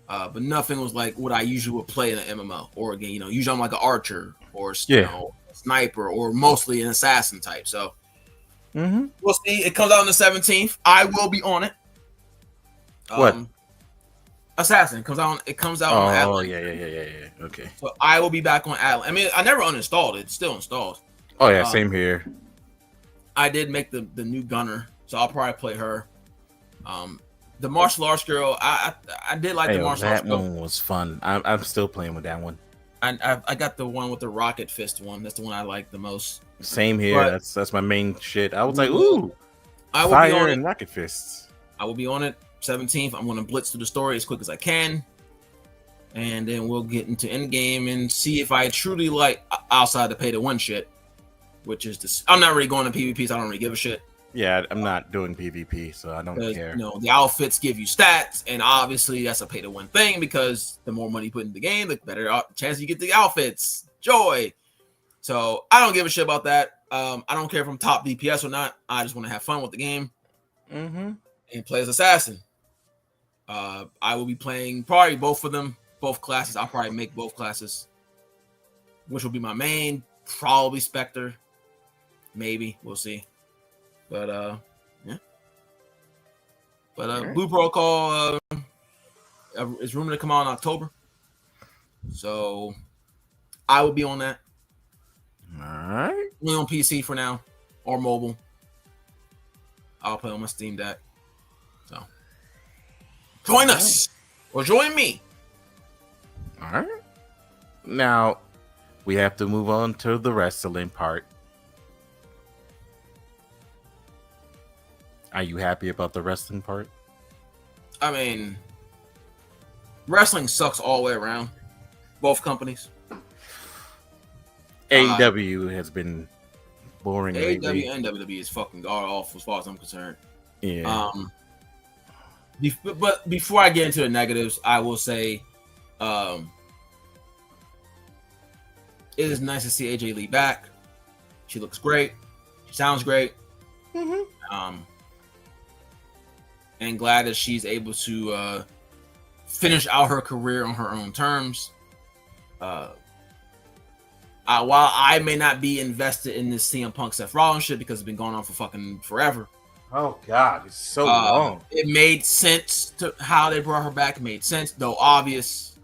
but nothing was like what I usually would play in an MMO or a game. Usually I'm like an archer or sniper or mostly an assassin type. So we'll see. It comes out on the 17th. I will be on it. What? Assassin comes out. It comes out on Atlas. Oh yeah. Okay. So I will be back on Atlas. I mean, I never uninstalled it. It's still installed. Oh yeah, same here. I did make the new gunner, so I'll probably play her. The martial arts girl, I did like the martial arts girl. That one was fun. I'm still playing with that one. I got the one with the rocket fist one. That's the one I like the most. Same here. But that's my main shit. I was like, ooh, fire and rocket fists. I will be on it 17th. I'm going to blitz through the story as quick as I can, and then we'll get into endgame and see if I truly like outside the pay to win shit, which is this. I'm not really going to PvP, so I don't really give a shit. Yeah, I'm not doing PvP, so I don't care. The outfits give you stats, and obviously that's a pay to win thing because the more money you put in the game, the better chance you get the outfits. Joy. So I don't give a shit about that. I don't care if I'm top DPS or not. I just want to have fun with the game and play as assassin. I will be playing probably both of them, both classes. I'll probably make both classes, which will be my main. Probably Spectre, maybe we'll see. But yeah. But Blue Protocol is rumored to come out in October, so I will be on that. All right. Only on PC for now or mobile. I'll play on my Steam Deck. So join us or join me. All right. Now we have to move on to the wrestling part. Are you happy about the wrestling part? I mean, wrestling sucks all the way around. Both companies. AEW has been boring lately. AEW and WWE is fucking god awful as far as I'm concerned. Yeah. But before I get into the negatives, I will say, it is nice to see AJ Lee back. She looks great. She sounds great. And glad that she's able to finish out her career on her own terms. While I may not be invested in this CM Punk Seth Rollins shit because it's been going on for fucking forever. Oh God, it's so long. It made sense to how they brought her back. It made sense, though obvious.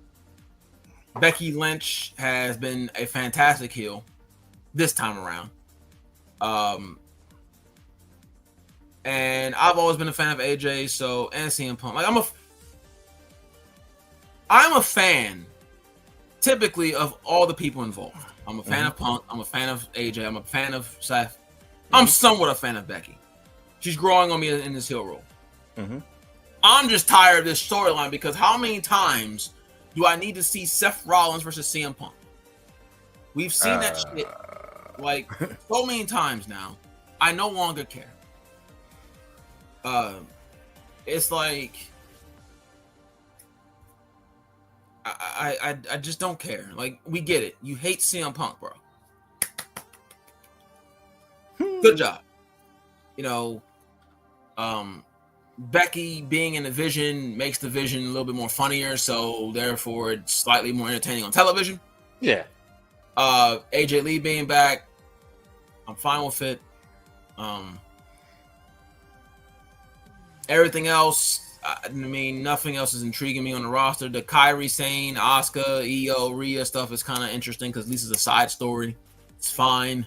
Becky Lynch has been a fantastic heel this time around. And I've always been a fan of AJ, and CM Punk. Like I'm a fan, typically, of all the people involved. I'm a fan of Punk. I'm a fan of AJ. I'm a fan of Seth. I'm somewhat a fan of Becky. She's growing on me in this heel role. I'm just tired of this storyline because how many times do I need to see Seth Rollins versus CM Punk? We've seen that shit like so many times now. I no longer care. It's like I just don't care. Like, we get it. You hate CM Punk, bro. Good job. You know, Becky being in the Vision makes the Vision a little bit more funnier, so therefore it's slightly more entertaining on television. Yeah. AJ Lee being back, I'm fine with it. Everything else, I mean, nothing else is intriguing me on the roster. The Kairi Sane, Asuka, Io, Rhea stuff is kind of interesting because at least it's a side story. It's fine.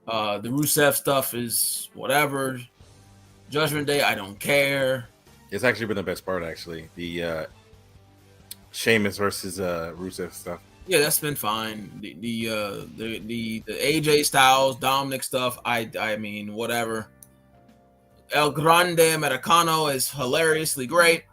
The Rusev stuff is whatever. Judgment Day, I don't care. It's actually been the best part, actually. The Sheamus versus Rusev stuff. Yeah, that's been fine. The AJ Styles, Dominic stuff, I mean, whatever. El Grande Americano is hilariously great.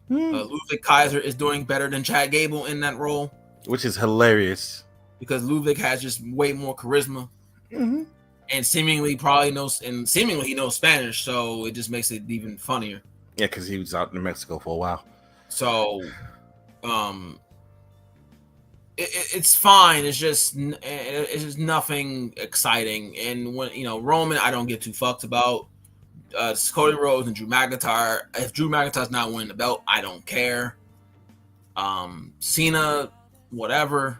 Ludwig Kaiser is doing better than Chad Gable in that role. Which is hilarious. Because Ludwig has just way more charisma. Mm-hmm. And seemingly he knows Spanish, so it just makes it even funnier. Yeah, because he was out in Mexico for a while. So, it's fine. It's just nothing exciting. And when Roman, I don't get too fucked about. Cody Rhodes and Drew McIntyre. If Drew McIntyre's not winning the belt, I don't care. Cena, whatever.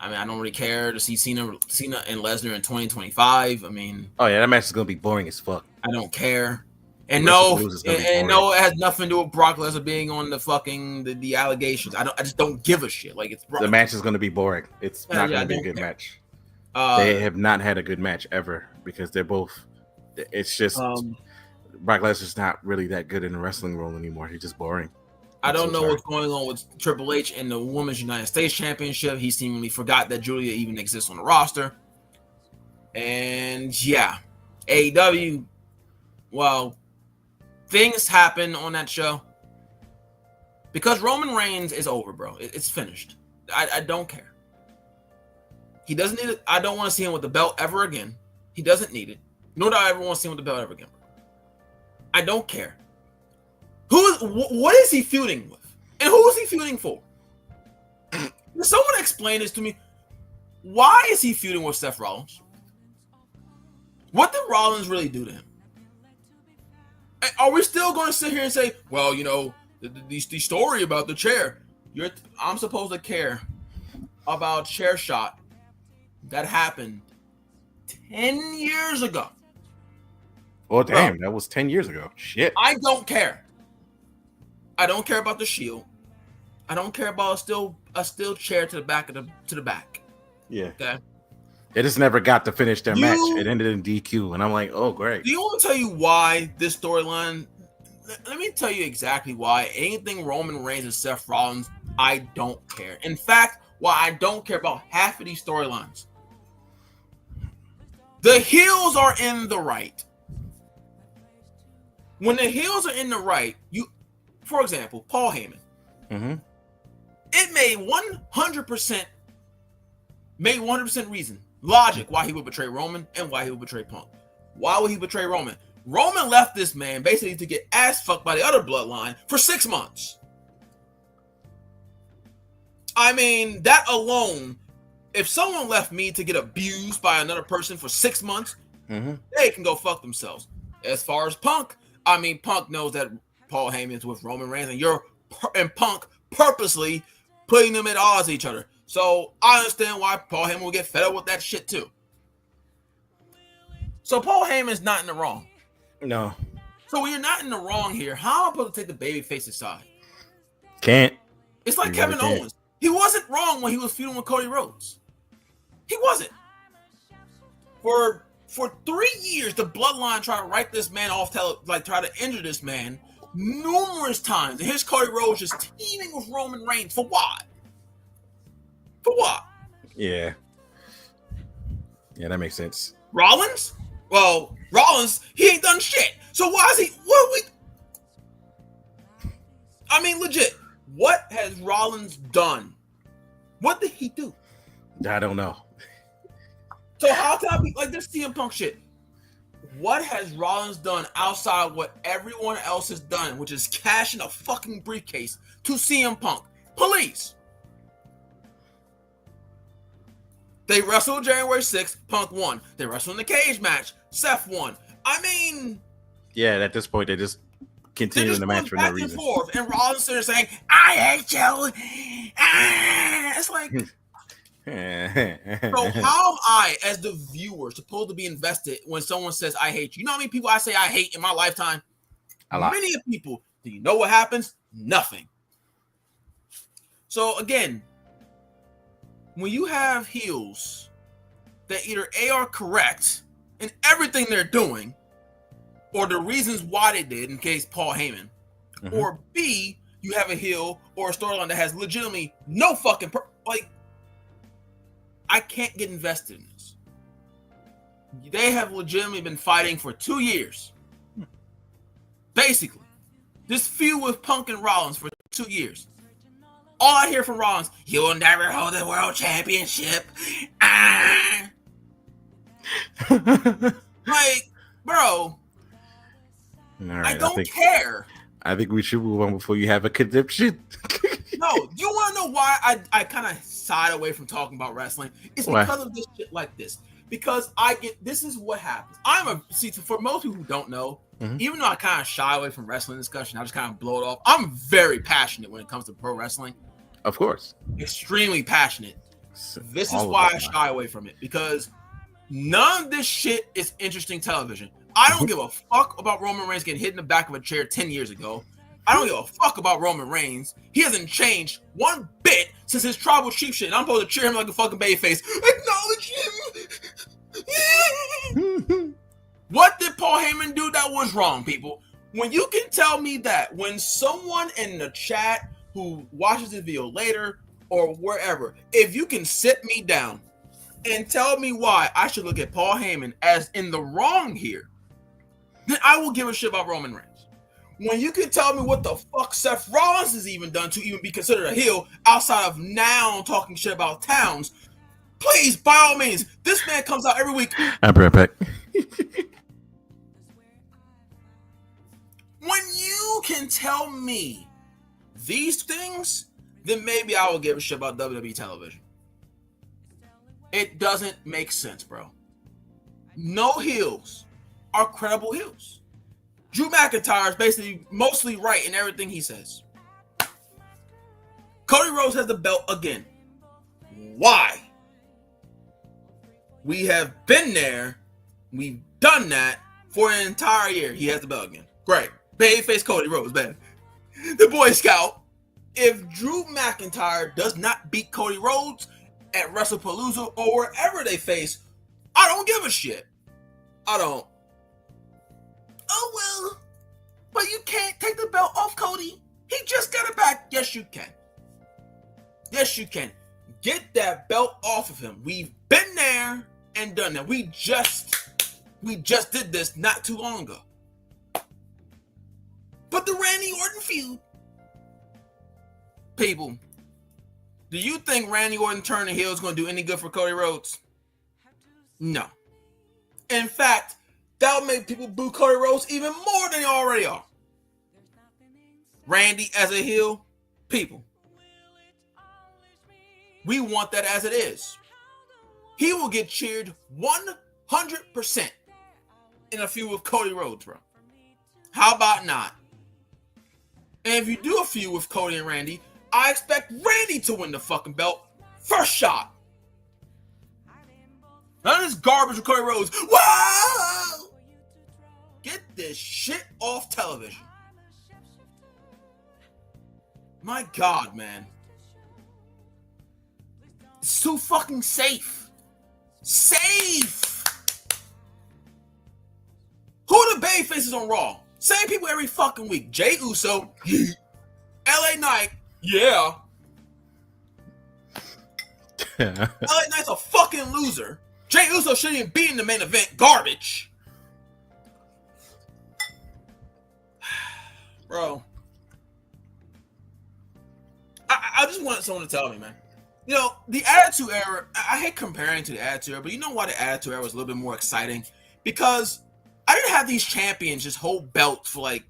I mean, I don't really care to see Cena and Lesnar in 2025. I mean, oh yeah, that match is gonna be boring as fuck. I don't care. And no, it has nothing to do with Brock Lesnar being on the fucking the allegations. I just don't give a shit. Like, it's the match is gonna be boring. It's not gonna be a good match. They have not had a good match ever because they're both. It's just Brock Lesnar's not really that good in the wrestling role anymore. He's just boring. I don't know what's going on with Triple H and the Women's United States Championship. He seemingly forgot that Julia even exists on the roster. And yeah, AEW, well, things happen on that show. Because Roman Reigns is over, bro. It's finished. I don't care. He doesn't need it. I don't want to see him with the belt ever again. He doesn't need it. Nor do I ever want to see him with the belt ever again. I don't care. What is he feuding with? And who is he feuding for? Can someone explain this to me? Why is he feuding with Seth Rollins? What did Rollins really do to him? Are we still going to sit here and say, well, the story about the chair? I'm supposed to care about chair shot that happened 10 years ago. Oh, damn. Bro, that was 10 years ago. Shit. I don't care. I don't care about the Shield. I don't care about a steel chair to the back to the back. Yeah. Okay. They just never got to finish their match. It ended in DQ, and I'm like, oh, great. Do you want to tell you why this storyline? Let me tell you exactly why. Anything Roman Reigns and Seth Rollins, I don't care. In fact, why I don't care about half of these storylines. The heels are in the right. When the heels are in the right, for example, Paul Heyman. Mm-hmm. It made 100% reason, logic, why he would betray Roman and why he would betray Punk. Why would he betray Roman? Roman left this man basically to get ass fucked by the other bloodline for 6 months. I mean, that alone, if someone left me to get abused by another person for 6 months, they can go fuck themselves. As far as Punk, I mean, Punk knows that Paul Heyman's with Roman Reigns, and Punk purposely putting them at odds with each other. So I understand why Paul Heyman will get fed up with that shit too. So Paul Heyman's not in the wrong. No. So when you're not in the wrong here, how am I supposed to take the babyface aside? Can't. It's like Kevin Owens. He wasn't wrong when he was feuding with Cody Rhodes. He wasn't. For 3 years, the bloodline tried to write this man off, try to injure this man numerous times. And here's Cody Rhodes just teaming with Roman Reigns. For what? For what? Yeah. Yeah, that makes sense. Rollins? Well, Rollins, he ain't done shit. So why is he? I mean, legit. What has Rollins done? What did he do? I don't know. So how can I be like this CM Punk shit? What has Rollins done outside what everyone else has done, which is cash in a fucking briefcase to CM Punk? Police. They wrestled January 6th, Punk won. They wrestled in the cage match, Seth won. I mean, yeah, at this point, they're just continuing the match for no reason. Forth, and Rollins is saying, I hate you. It's like, so how am I, as the viewer, supposed to be invested when someone says, I hate you? You know how many people I say I hate in my lifetime? A lot. Many people. Do you know what happens? Nothing. So again, when you have heels that either A, are correct in everything they're doing, or the reasons why they did, in case Paul Heyman, or B, you have a heel or a storyline that has legitimately no fucking like, I can't get invested in this. They have legitimately been fighting for 2 years. Basically, this feud with Punk and Rollins for 2 years. All I hear from Rollins, you will never hold the world championship. Like, bro, right, I don't care. I think we should move on before you have a conniption. No, you want to know why I kind of side away from talking about wrestling? It's because of this shit like this. Because this is what happens. For most people who don't know, even though I kind of shy away from wrestling discussion, I just kind of blow it off. I'm very passionate when it comes to pro wrestling. Of course. Extremely passionate. This is why I shy away from it, because none of this shit is interesting television. I don't give a fuck about Roman Reigns getting hit in the back of a chair 10 years ago. I don't give a fuck about Roman Reigns. He hasn't changed one bit since his tribal chief shit. And I'm supposed to cheer him like a fucking babyface. Acknowledge him. What did Paul Heyman do that was wrong, people? When you can tell me that, when someone in the chat who watches this video later or wherever, if you can sit me down and tell me why I should look at Paul Heyman as in the wrong here, then I will give a shit about Roman Reigns. When you can tell me what the fuck Seth Rollins has even done to even be considered a heel outside of now talking shit about Towns, please, by all means, this man comes out every week. I'll be right back. When you can tell me these things, then maybe I will give a shit about WWE television. It doesn't make sense, bro. No heels are credible heels. Drew McIntyre is basically mostly right in everything he says. Cody Rhodes has the belt again. Why? We have been there. We've done that for an entire year. He has the belt again. Great. Babyface Cody Rhodes, man. The Boy Scout. If Drew McIntyre does not beat Cody Rhodes at WrestlePalooza or wherever they face, I don't give a shit. I don't. Oh, well, but you can't take the belt off Cody. He just got it back. Yes, you can. Yes, you can. Get that belt off of him. We've been there and done that. We just did this not too long ago. But the Randy Orton feud. People, do you think Randy Orton turning heel is going to do any good for Cody Rhodes? No. In fact, that'll make people boo Cody Rhodes even more than they already are. Randy as a heel, people, we want that as it is. He will get cheered 100% in a feud with Cody Rhodes, bro. How about not? And if you do a feud with Cody and Randy, I expect Randy to win the fucking belt first shot. None of this garbage with Cody Rhodes. Whoa! Get this shit off television. My God, man. It's too fucking safe. Safe! Who are the babyfaces on Raw? Same people every fucking week. Jey Uso, LA Knight, yeah. LA Knight's a fucking loser. Jey Uso shouldn't even be in the main event. Garbage. Bro. I just want someone to tell me, man. You know, the Attitude Era, I hate comparing to the Attitude Era, but you know why the Attitude Era was a little bit more exciting? Because I didn't have these champions just hold belts for like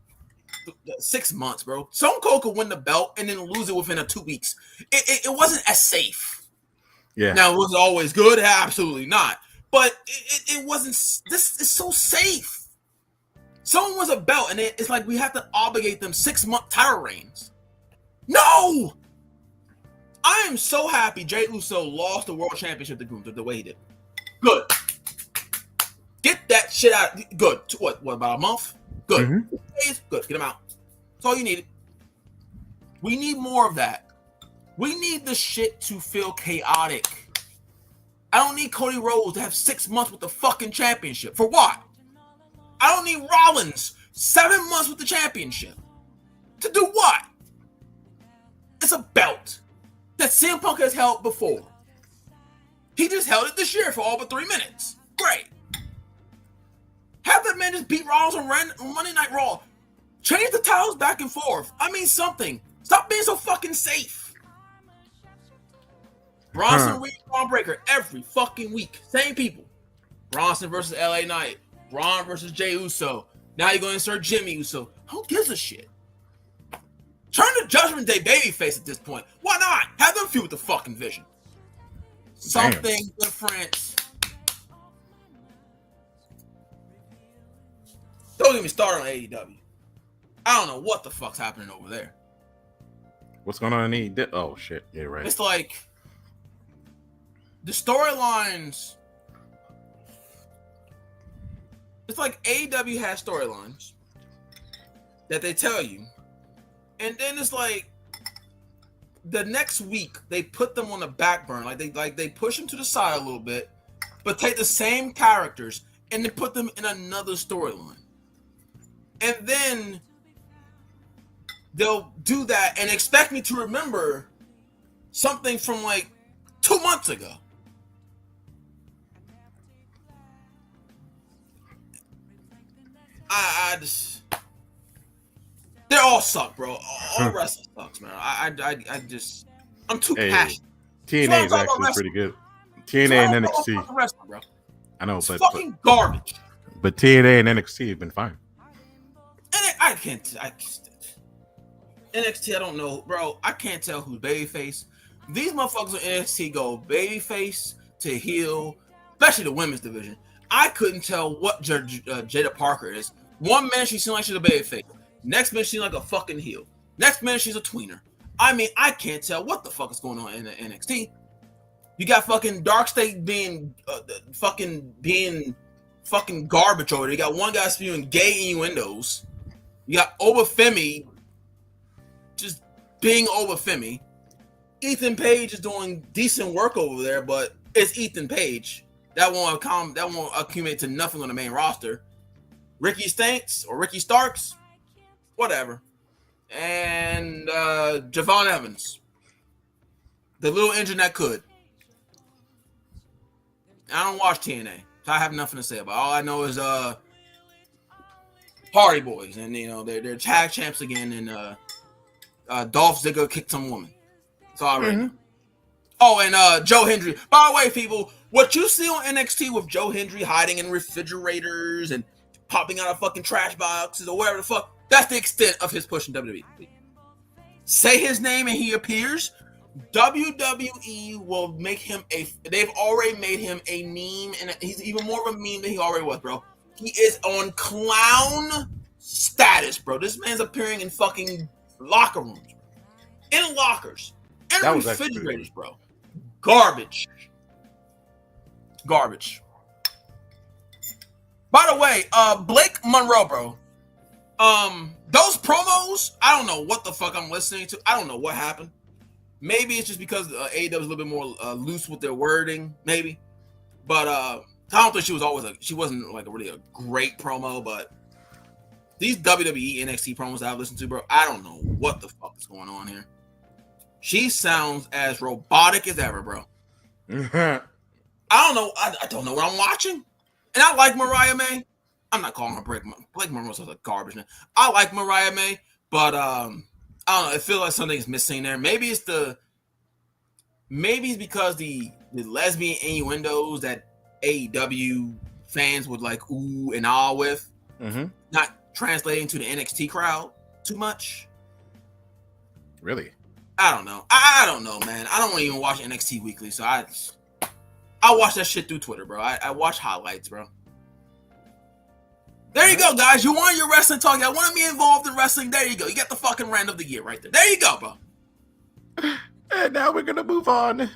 6 months, bro. Stone Cold could win the belt and then lose it within 2 weeks. It wasn't as safe. Yeah. Now, was it always good? Absolutely not. But it wasn't. This is so safe. Someone wins a belt, and it's like we have to obligate them 6-month title reigns. No! I am so happy Jey Uso lost the world championship to Gunther the way he did. Good. Get that shit out. Good. What about a month? Good. Mm-hmm. Good. Get him out. That's all you needed. We need more of that. We need the shit to feel chaotic. I don't need Cody Rhodes to have 6 months with the fucking championship. For what? I don't need Rollins 7 months with the championship. To do what? It's a belt that CM Punk has held before. He just held it this year for all but 3 minutes. Great. Have that man just beat Rollins on Monday Night Raw. Change the titles back and forth. I mean something. Stop being so fucking safe. Bronson Reed, Braun Breaker every fucking week. Same people. Bronson versus LA Knight. Braun versus Jey Uso. Now you're going to insert Jimmy Uso. Who gives a shit? Turn the Judgment Day babyface at this point. Why not? Have them feud with the fucking Vision. Something different. Don't get me started on AEW. I don't know what the fuck's happening over there. What's going on in AEW? Oh shit! Yeah, right. It's like the storylines. It's like AEW has storylines that they tell you, and then it's like the next week they put them on the back burner, like they push them to the side a little bit, but take the same characters and then put them in another storyline, and then they'll do that and expect me to remember something from like 2 months ago. I just, they all suck, bro. All wrestling sucks, man. I'm too passionate. TNA is actually pretty good. TNA and NXT. Bro. I know, it's but fucking garbage. But TNA and NXT have been fine. And I can't. NXT, I don't know, bro. I can't tell who's babyface. These motherfuckers on NXT go babyface to heel, especially the women's division. I couldn't tell what Jada Parker is. 1 minute she seemed like she's a babyface. Next minute she's like a fucking heel. Next minute she's a tweener. I mean, I can't tell what the fuck is going on in the NXT. You got fucking Dark State being fucking garbage over there. You got one guy spewing gay innuendos. You got Obafemi just being Obafemi. Ethan Page is doing decent work over there, but it's Ethan Page. That won't accumulate to nothing on the main roster. Ricky Starks, whatever. And Javon Evans. The little engine that could. I don't watch TNA, so I have nothing to say about it. All I know is Hardy Boys, and you know they're tag champs again, and Dolph Ziggler kicked some woman. That's all I really know. Oh, and Joe Hendry. By the way, people, what you see on NXT with Joe Hendry hiding in refrigerators and popping out of fucking trash boxes or whatever the fuck, that's the extent of his push in WWE. Say his name and he appears. WWE will make him they've already made him a meme, and he's even more of a meme than he already was, bro. He is on clown status, bro. This man's appearing in fucking locker rooms, in lockers, in refrigerators, bro. Garbage. By the way, Blake Monroe, bro. Those promos, I don't know what the fuck I'm listening to. I don't know what happened. Maybe it's just because AEW is a little bit more loose with their wording, maybe. But I don't think she wasn't like really a great promo. But these WWE NXT promos that I've listened to, bro, I don't know what the fuck is going on here. She sounds as robotic as ever, bro. I don't know. I don't know what I'm watching. And I like Mariah May. I'm not calling her Blake Monroe sounds like garbage, man. I like Mariah May, but I don't know. It feels like something's missing there. Maybe it's because the lesbian innuendos that AEW fans would like ooh and ah with, not translating to the NXT crowd. too much. Really? I don't know. I don't know, man. I don't even watch NXT weekly, so I watch that shit through Twitter, bro. I watch highlights, bro. There you go, guys. You want your wrestling talk? I want to be involved in wrestling. There you go. You got the fucking rant of the year right there. There you go, bro. And now we're gonna move on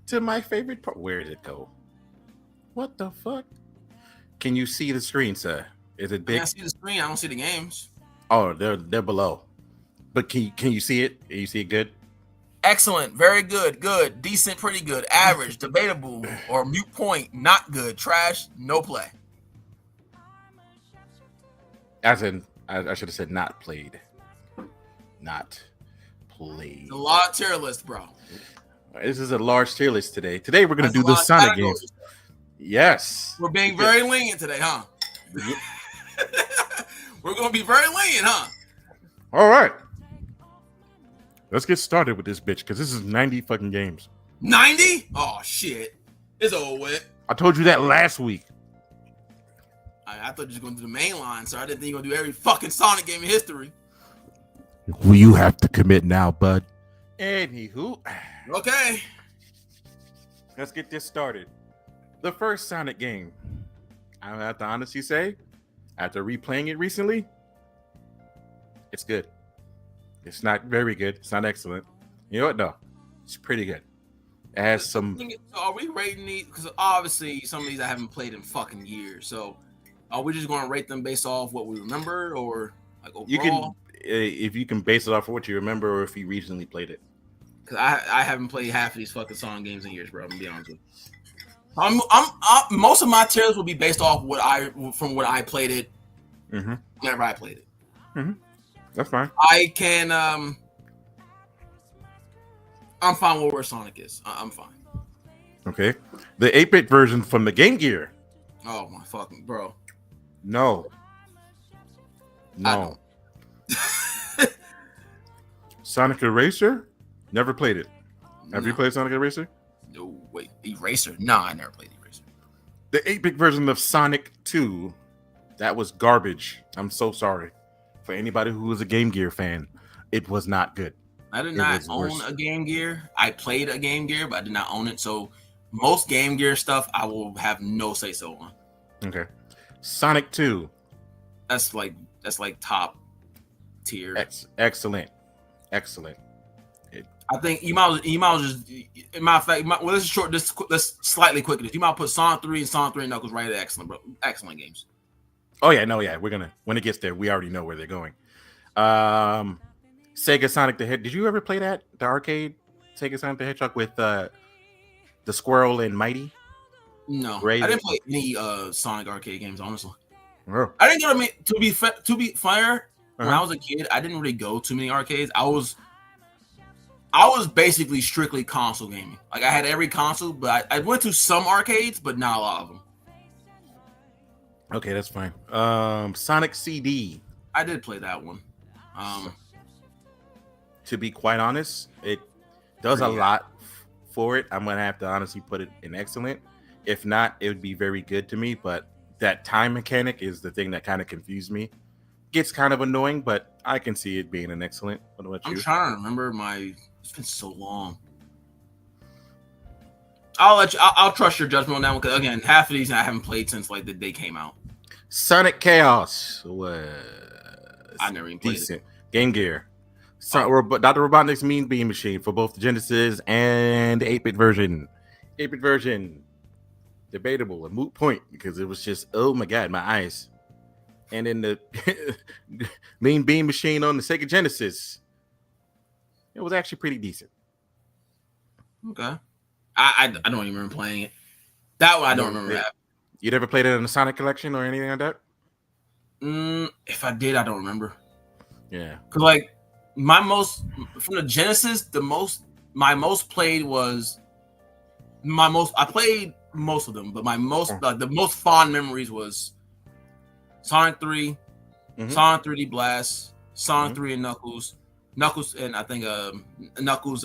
to my favorite part. Where did it go? What the fuck? Can you see the screen, sir? Is it big? I see the screen. I don't see the games. Oh, they're below. But can you see it? Can you see it good? Excellent, very good, good, decent, pretty good, average, debatable, or mute point, not good, trash, no play. As in, I should have said not played. Not played. A lot of tier list, bro. This is a large tier list today. Today we're gonna do the Sonic games. Yes. We're being very lenient today, huh? We're gonna be very lenient, huh? All right. Let's get started with this bitch because this is 90 fucking games. 90? Oh shit. It's over with. I told you that last week. I thought you were going to do the main line, so I didn't think you were going to do every fucking Sonic game in history. Well, you have to commit now, bud. Anywho. Okay. Let's get this started. The first Sonic game, I have to honestly say, after replaying it recently, it's good. It's not very good. It's not excellent. You know what? No, it's pretty good. It has some. So are we rating these? Because obviously some of these I haven't played in fucking years. So are we just going to rate them based off what we remember, or like overall? You can, if you can base it off of what you remember, or if you recently played it. Because I haven't played half of these fucking Sonic games in years, bro. I'm gonna be honest with you. Most of my tiers will be based off what I played it. Mm-hmm. Whenever I played it. Mm-hmm. That's fine. I can. I'm fine with where Sonic is. I'm fine. Okay. The 8-bit version from the Game Gear. Oh my fucking bro. No. Sonic Eraser? Never played it. Have you played Sonic Eraser? No, wait. Eraser? Nah, I never played Eraser. The 8-bit version of Sonic 2, that was garbage. I'm so sorry. For anybody who was a Game Gear fan, it was not good. I did not own a Game Gear. I played a Game Gear, but I did not own it. So most Game Gear stuff, I will have no say so on. Okay. Sonic 2. That's like top tier. Excellent. I think you might just. In my fact, well, this is short. Let's slightly quicker. You might put Sonic 3 and Sonic 3 and Knuckles right at excellent, bro. Excellent games. Oh yeah, we're gonna when it gets there, we already know where they're going. Sega Sonic the Hedgehog. Did you ever play that? The arcade Sega Sonic the Hedgehog with the Squirrel and Mighty? No, Raven? I didn't play any Sonic arcade games, honestly. Oh. I didn't go to be fair. When I was a kid, I didn't really go too many arcades. I was basically strictly console gaming. Like I had every console, but I went to some arcades, but not a lot of them. Okay, that's fine. Sonic CD. I did play that one. To be quite honest, it does a lot for it. I'm gonna have to honestly put it in excellent. If not, it would be very good to me. But that time mechanic is the thing that kind of confused me. Gets kind of annoying, but I can see it being an excellent. What about you? I'm trying to remember It's been so long. I'll trust your judgment on that one because again, half of these I haven't played since like the day came out. Sonic Chaos was I never even played decent. Game Gear. Dr. Robotnik's Mean Bean Machine for both the Genesis and the 8-bit version. 8-bit version, debatable, a moot point because it was just, oh my god, my eyes. And then the Mean Bean Machine on the Sega Genesis, it was actually pretty decent. Okay. I don't even remember playing it. That one I don't remember that. You never played it in the Sonic Collection or anything like that? If I did, I don't remember. Yeah. Cause like from the Genesis, my most played was I played most of them, but my most the most fond memories was Sonic 3, Sonic 3D Blast, Sonic 3 and Knuckles, and I think Knuckles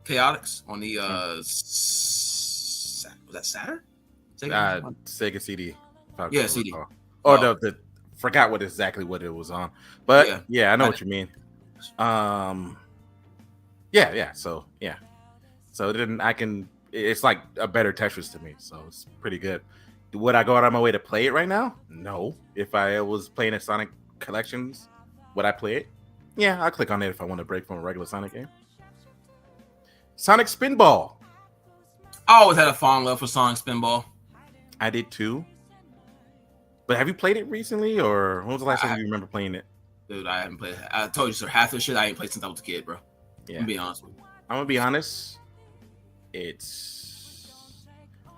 Chaotix on the was that Saturn? Sega CD. Yeah, CD. Oh, the Forgot exactly what it was on, but yeah, I know what you mean. Yeah. So yeah, so then I can. It's like a better Tetris to me, so it's pretty good. Would I go out of my way to play it right now? No. If I was playing a Sonic Collections, would I play it? Yeah, I'll click on it if I want to break from a regular Sonic game. Sonic Spinball. I always had a fond love for Sonic Spinball. I did too. But have you played it recently, or when was the last time you remember playing it? Dude, I haven't played it. I told you, sir, half the shit I ain't played since I was a kid, bro. Yeah. I'm gonna be honest with you. I'm gonna be honest. It's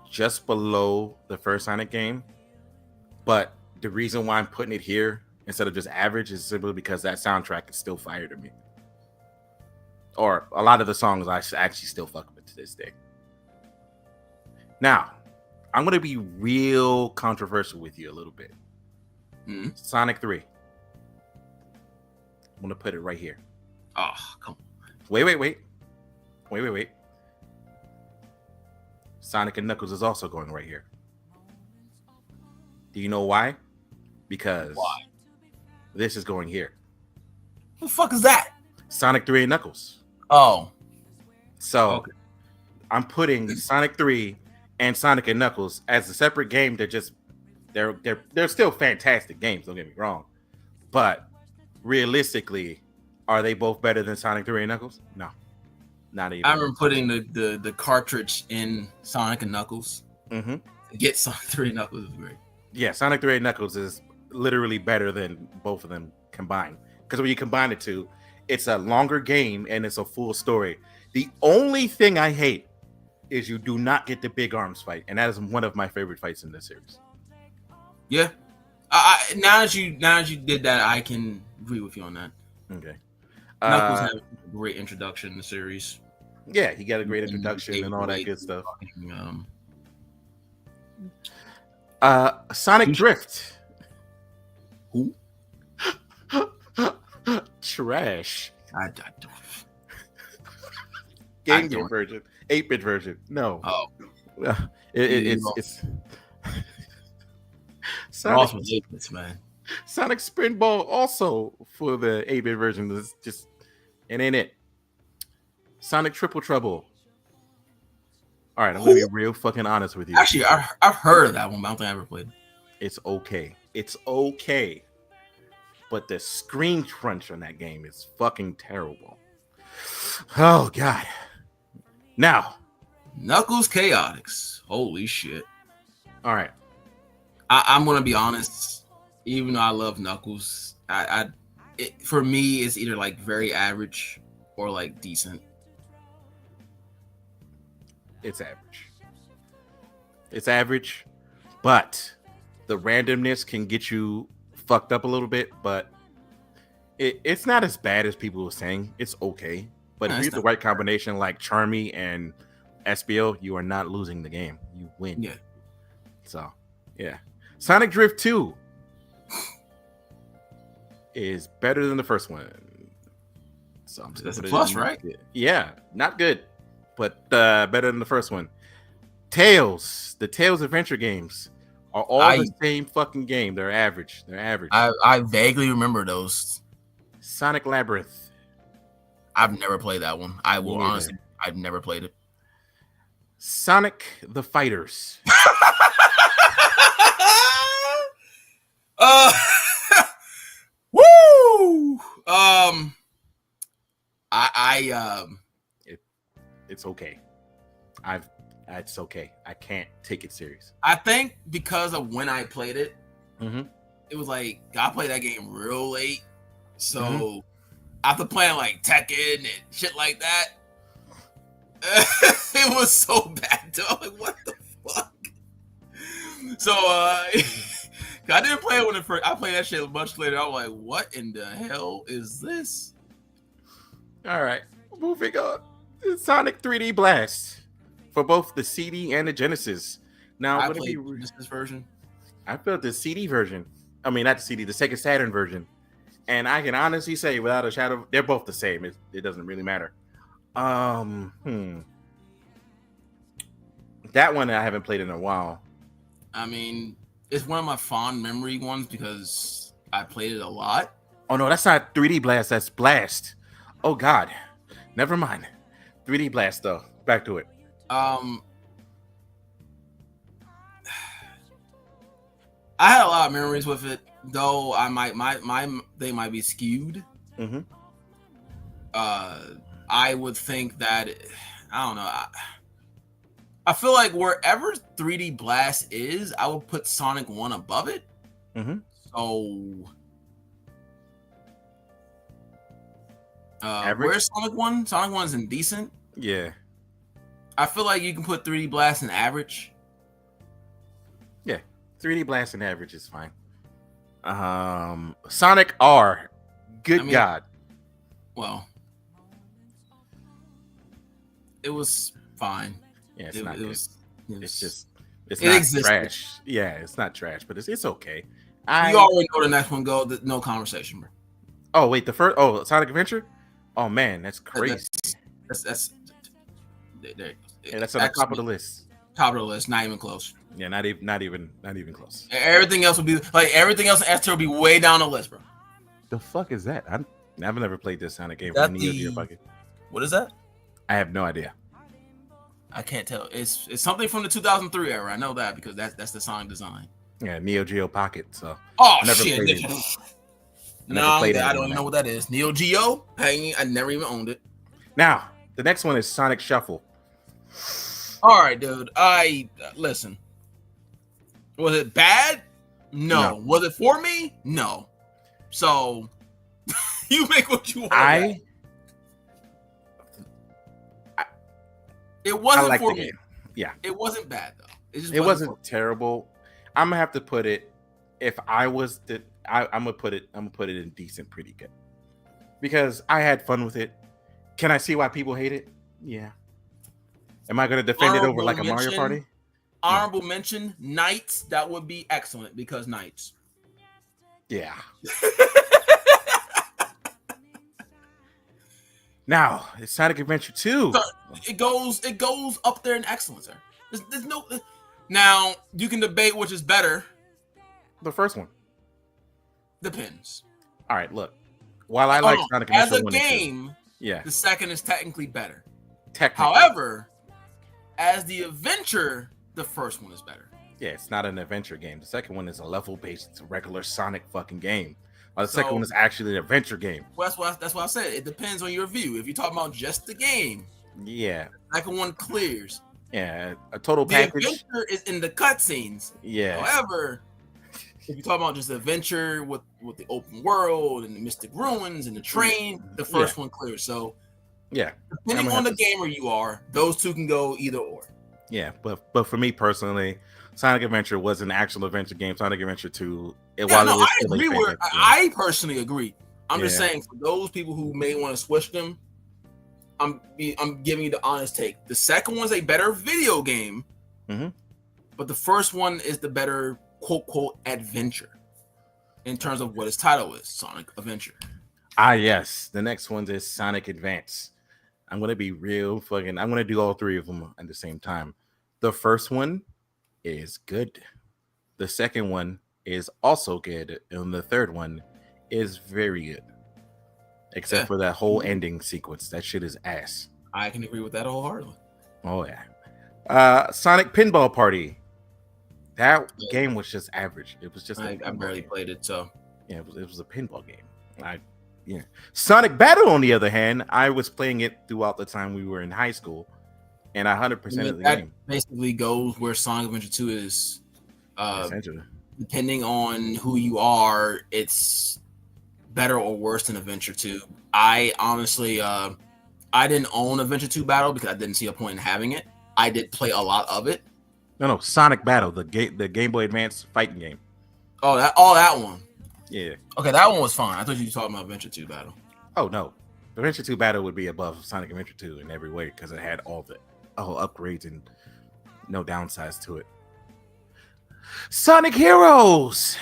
just below the first Sonic game, but the reason why I'm putting it here instead of just average is simply because that soundtrack is still fire to me. Or a lot of the songs I actually still fuck with to this day. Now, I'm going to be real controversial with you a little bit. Mm-hmm. Sonic 3. I'm going to put it right here. Oh, come on. Wait. Sonic and Knuckles is also going right here. Do you know why? Because this is going here. What the fuck is that? Sonic 3 and Knuckles. Oh. So, okay. I'm putting Sonic 3 and Sonic and Knuckles as a separate game. They're still fantastic games, don't get me wrong. But realistically, are they both better than Sonic 3 and Knuckles? No. Not even. I remember putting the cartridge in Sonic and Knuckles. Mm-hmm. To get Sonic 3 and Knuckles is great. Yeah, Sonic 3 and Knuckles is literally better than both of them combined. Because when you combine the two, it's a longer game and it's a full story. The only thing I hate is you do not get the big arms fight, and that is one of my favorite fights in this series. Yeah, now that you did that, I can agree with you on that. Okay, Knuckles had a great introduction in the series. Yeah, he got a great introduction and all that good stuff. Sonic Drift. Who? Trash. I don't. Game Gear version, 8-bit version. No. Oh, it's Sonic, 8-bits, man. Sonic Spinball also for the 8-bit version is just it ain't it. Sonic Triple Trouble. All right, I'm gonna be real fucking honest with you. Actually, I've heard of that one, but I don't think I ever played it. It's okay. But the screen crunch on that game is fucking terrible. Oh god. Now, Knuckles Chaotix. Holy shit. All right. I'm gonna be honest. Even though I love Knuckles, for me it's either like very average or like decent. It's average, but the randomness can get you fucked up a little bit. But it's not as bad as people were saying. It's okay. But if you get the right combination like Charmy and Espio, you are not losing the game. You win. Yeah. So, yeah. Sonic Drift 2 is better than the first one. So I'm just that's a plus, right? Yeah, not good, but better than the first one. The Tails Adventure games are all the same fucking game. They're average. I vaguely remember those. Sonic Labyrinth. I've never played that one. I will honestly, I've never played it. Sonic the Fighters. Woo! It's okay. It's okay. I can't take it serious. I think because of when I played it, mm-hmm. It was like I played that game real late, so after playing like Tekken and shit like that, it was so bad. Dog. Like, what the fuck? So I didn't play it when it first. I played that shit much later. I was like, what in the hell is this? All right, moving on. Sonic 3D Blast for both the CD and the Genesis. Now, I played the Genesis version. I built the CD version. I mean, not the CD, the Sega Saturn version. And I can honestly say, without a shadow, they're both the same. It doesn't really matter. That one I haven't played in a while. I mean, it's one of my fond memory ones because I played it a lot. Oh no, that's not 3D Blast. That's Blast. Oh God, never mind. 3D Blast though. Back to it. I had a lot of memories with it, though. I might they might be skewed. Mm-hmm. I would think that I don't know. I feel like wherever 3D Blast is, I would put Sonic 1 above it. Mm-hmm. So, where's Sonic 1? Sonic 1's indecent. Yeah. I feel like you can put 3D Blast in average. Yeah. 3D Blast and average is fine. Sonic R. Good God. Well, it was fine. Yeah, it's not good. It's not existed. trash. Yeah, it's not trash, but it's okay. You already know the next one go. No conversation, bro. Oh wait, the first. Oh, Sonic Adventure. Oh man, that's crazy. That's there. Yeah, that's on the top of the list. Top of the list, not even close. Yeah, not even close. Everything else would be like everything else in S tier would be way down the list, bro. The fuck is that? I've never played this Sonic game That from Neo Geo Pocket. What is that? I have no idea. I can't tell. It's something from the 2003 era. I know that because that's the Sonic design. Yeah, Neo Geo Pocket. So never shit! Played it. No, I don't even know what that is. Neo Geo? Hey, I never even owned it. Now the next one is Sonic Shuffle. All right, dude. Listen. Was it bad? No. Was it for me? No. So you make what you want. It wasn't for me. Game. Yeah. It wasn't bad though. It wasn't terrible. I'm gonna have to put it. If I was I'm gonna put it in decent, pretty good, because I had fun with it. Can I see why people hate it? Yeah. Am I gonna defend it over like a Mario Party? Honorable mention, Knights. That would be excellent because Knights. Yeah. Now it's Sonic Adventure 2. So it goes up there in excellence, sir. There's no. Now you can debate which is better. The first one depends. All right, look. While I like Sonic Adventure as a 1 game, yeah, the second is technically better. Technically. However, as the adventure, the first one is better. Yeah, it's not an adventure game. The second one is a level-based, regular Sonic fucking game. While the second one is actually an adventure game. Well, that's why I said it depends on your view. If you're talking about just the game, yeah, the second one clears. Yeah, a total package. The adventure is in the cutscenes. Yeah. However, if you're talking about just the adventure with the open world and the mystic ruins and the train, the first one clears. So yeah, depending on the gamer you are, those two can go either or. Yeah, but for me personally, Sonic Adventure was an actual adventure game. Sonic Adventure 2, I personally agree. I'm just saying for those people who may want to switch them, I'm giving you the honest take. The second one's a better video game, but the first one is the better quote quote adventure in terms of what its title is, Sonic Adventure. Yes. The next one is Sonic Advance. I'm gonna be real fucking. I'm gonna do all three of them at the same time. The first one is good. The second one is also good, and the third one is very good. Except for that whole ending sequence. That shit is ass. I can agree with that wholeheartedly. Oh yeah. Sonic Pinball Party. That game was just average. It was just. I barely played it, so yeah, it was a pinball game. Sonic Battle, on the other hand, I was playing it throughout the time we were in high school, and 100% of the game. Basically goes where Sonic Adventure 2 is. Depending on who you are, it's better or worse than Adventure 2. I honestly, I didn't own Adventure 2 Battle because I didn't see a point in having it. I did play a lot of it. No, Sonic Battle, the Game Boy Advance fighting game. Oh, that one. Yeah. Okay, that one was fine. I thought you were talking about Adventure 2 Battle. Oh no, Adventure 2 Battle would be above Sonic Adventure 2 in every way because it had all upgrades and no downsides to it. Sonic Heroes.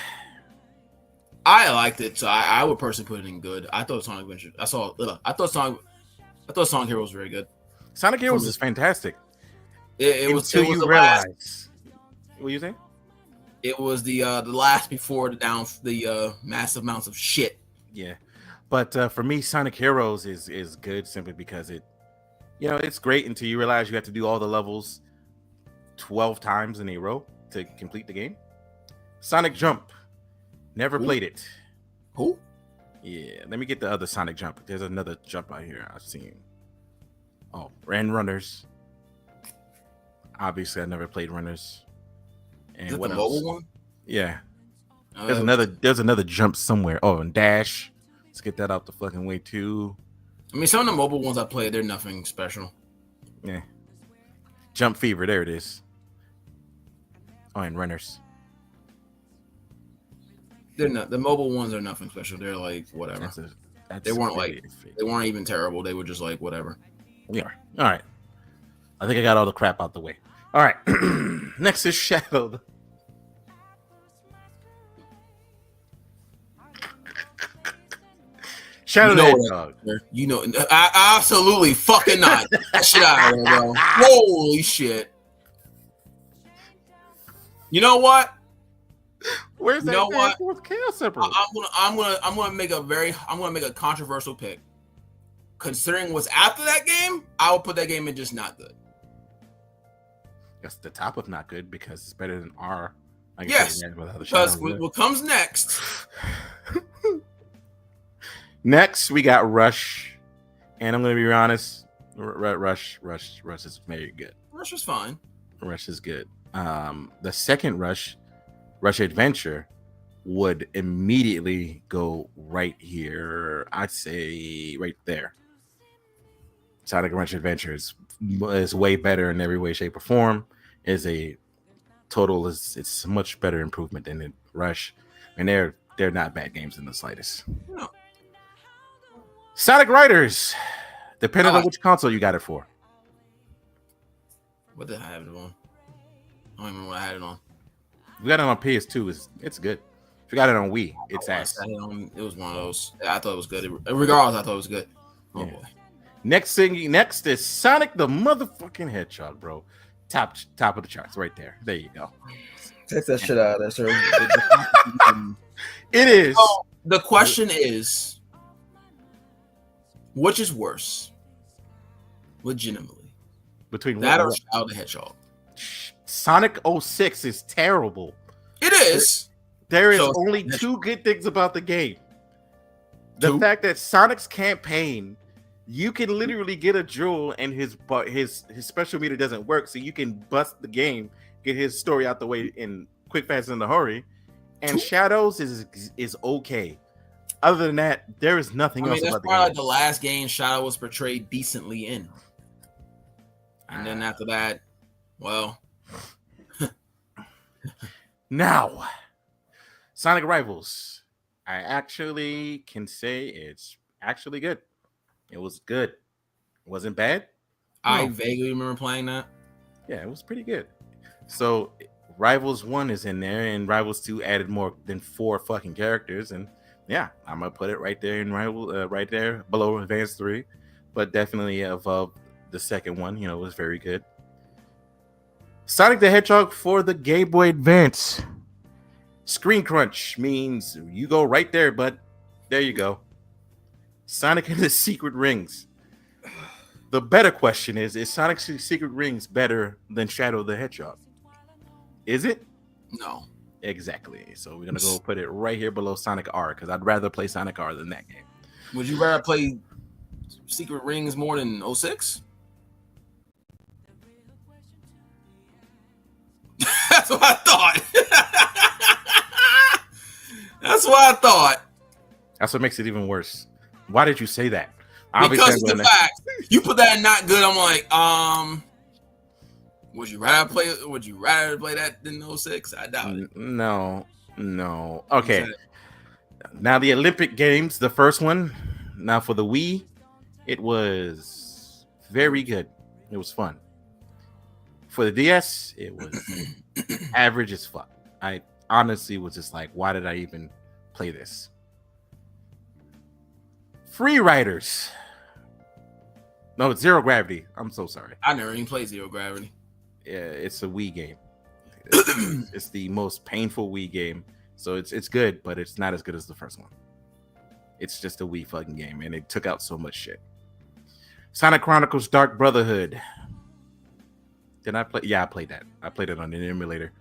I liked it, so I would personally put it in good. I thought Sonic Adventure. I thought Sonic Heroes was very good. Sonic Heroes is fantastic. It was realize. What you saying? It was the last before the massive amounts of shit. Yeah, but for me, Sonic Heroes is good simply because it's great until you realize you have to do all the levels 12 times in a row to complete the game. Sonic Jump, never played it. Who? Yeah, let me get the other Sonic Jump. There's another jump out here I've seen. Oh, and Runners. Obviously, I never played Runners. And Is it what the else? mobile one? Yeah. There's another jump somewhere. Oh, and Dash. Let's get that out the fucking way too. I mean, some of the mobile ones I played, they're nothing special. Yeah. Jump Fever, there it is. Oh, and Runners. They're not, the mobile ones are nothing special. They're like whatever. They weren't even terrible. They were just like whatever. We are. All right. I think I got all the crap out the way. All right. Next is Shadow. Shadow the Hedgehog. I absolutely fucking not. That shit out of there, bro. Holy shit. You know what? Where's that? You know what? With Chaos Emperor? I'm gonna make a controversial pick. Considering what's after that game, I would put that game in just not good. That's the top of not good because it's better than R. Yes, because what comes next? Next, we got Rush, and I'm gonna be honest, Rush is very good. Rush is fine. Rush is good. The second Rush Adventure, would immediately go right here. I'd say right there. Sonic Rush Adventure is way better in every way, shape, or form. It's much better improvement than Rush, and they're not bad games in the slightest. No. Sonic Riders, depending on which console you got it for. What did I have it on? I don't remember what I had it on. If you got it on PS2, it's good. If you got it on Wii, it's ass. It was one of those. I thought it was good. Regardless, I thought it was good. Oh boy. Next is Sonic the motherfucking Hedgehog, bro. Top of the charts, right there. There you go. Take that shit out of there, sir. It is. So the question is, which is worse? Legitimately, between that or Shadow the Hedgehog? Sonic 06 is terrible. It is. There is only two good things about the game. The fact that Sonic's campaign, you can literally get a jewel and his special meter doesn't work, so you can bust the game, get his story out the way in quick, fast, and a hurry. And Shadows is okay. Other than that, there is nothing else about the game. That's probably the last game Shadow was portrayed decently in. And then after that, well. Now, Sonic Rivals. I actually can say it's actually good. It was good. It wasn't bad. I vaguely remember playing that. Yeah, it was pretty good. So Rivals 1 is in there, and Rivals 2 added more than 4 fucking characters. And yeah, I'm gonna put it right there in right there below Advance 3, but definitely above the second one. It was very good. Sonic the Hedgehog for the Game Boy Advance. Screen crunch means you go right there, but there you go. Sonic and the Secret Rings. The better question is Sonic's Secret Rings better than Shadow the Hedgehog? Is it? No. Exactly. So we're going to go put it right here below Sonic R, because I'd rather play Sonic R than that game. Would you rather play Secret Rings more than 06? That's what I thought. That's what I thought. That's what makes it even worse. Why did you say that? Because of the fact you put that in not good. I'm like, would you rather play that than 06? I doubt it. No. Okay. Now the Olympic Games, the first one. Now for the Wii, it was very good. It was fun. For the DS, it was average as fuck. I honestly was just like, why did I even play this? Free Riders. No, it's Zero Gravity. I'm so sorry. I never even played Zero Gravity. Yeah, it's a Wii game. It's the most painful Wii game. So it's good, but it's not as good as the first one. It's just a Wii fucking game, and it took out so much shit. Sonic Chronicles Dark Brotherhood. Did I play? Yeah, I played that. I played it on an emulator.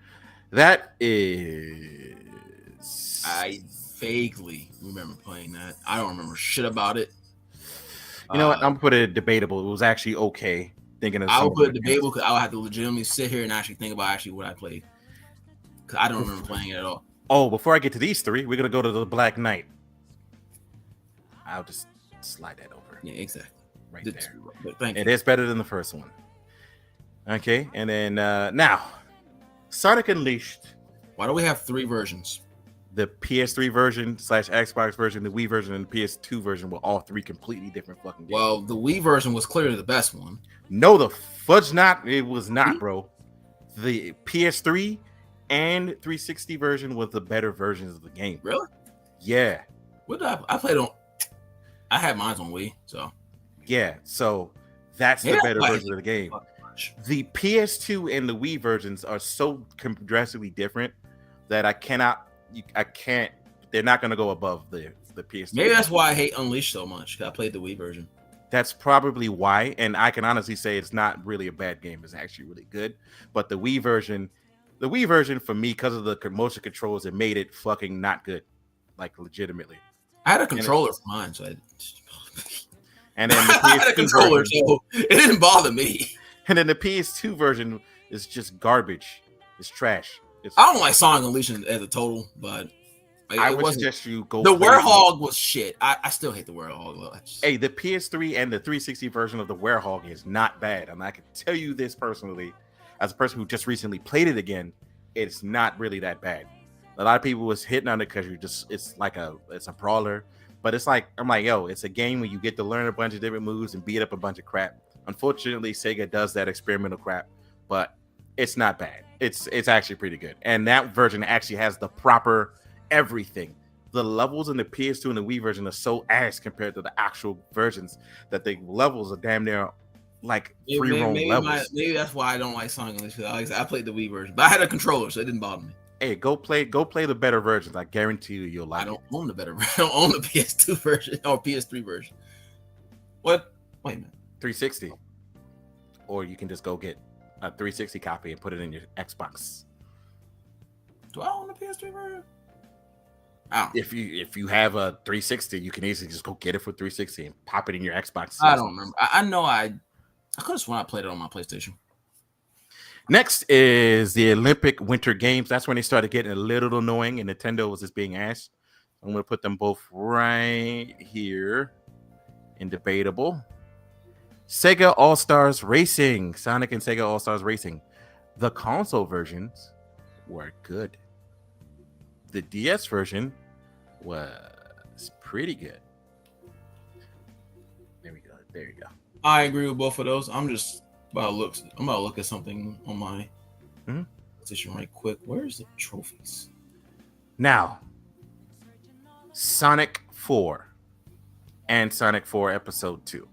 That is... I vaguely remember playing that. I don't remember shit about it. You know what? I'm gonna put it debatable. It was actually okay. Thinking of I would put it debatable because I would have to legitimately sit here and actually think about actually what I played. Because I don't remember playing it at all. Oh, before I get to these three, we're gonna go to the Black Knight. I'll just slide that over. Yeah, exactly. Right there. Thank you. It is better than the first one. Okay, and then now, Sonic Unleashed. Why do we have 3 versions? The PS3 version / Xbox version, the Wii version, and the PS2 version were all 3 completely different fucking games. Well, the Wii version was clearly the best one. No, the fudge not. It was not, bro. The PS3 and 360 version was the better versions of the game. Really? Yeah. What did I played on? I had mine on Wii, so yeah. So that's the better version of the game. The PS2 and the Wii versions are so drastically different that I can't. They're not going to go above the PS2. Maybe that's why I hate Unleashed so much. Cause I played the Wii version. That's probably why, and I can honestly say it's not really a bad game. It's actually really good. But the Wii version for me, because of the motion controls, it made it fucking not good, like legitimately. I had a controller for mine, so and then the PS2 I had a controller, version, so it didn't bother me. And then the PS2 version is just garbage. It's trash. I don't like Sonic Unleashed as a total, but I would suggest you go. The Werehog was shit. I still hate the Werehog. Hey, the PS3 and the 360 version of the Werehog is not bad, and I can tell you this personally, as a person who just recently played it again, it's not really that bad. A lot of people was hitting on it because it's a brawler, but it's like I'm like, yo, it's a game where you get to learn a bunch of different moves and beat up a bunch of crap. Unfortunately, Sega does that experimental crap, but it's not bad. It's actually pretty good, and that version actually has the proper everything. The levels in the PS2 and the Wii version are so ass compared to the actual versions that the levels are damn near like free roam levels. Maybe that's why I don't like Sonic Unleashed. I played the Wii version, but I had a controller, so it didn't bother me. Hey, go play the better versions. I guarantee you'll like it. I don't own the better version. I don't own the PS2 version or PS3 version. What? Wait a minute. 360. Or you can just go get a 360 copy and put it in your Xbox. Do I own the PS3 version? If you have a 360, you can easily just go get it for 360 and pop it in your Xbox. I don't remember. I know I could have sworn I played it on my PlayStation. Next is the Olympic Winter Games. That's when they started getting a little annoying, and Nintendo was just being asked. I'm going to put them both right here in debatable. Sega All-Stars Racing. Sonic and Sega All-Stars Racing. The console versions were good. The DS version was pretty good. There we go. There you go. I agree with both of those. I'm about to look at something on my position right quick. Where's the trophies? Now, Sonic 4 and Sonic 4 Episode 2.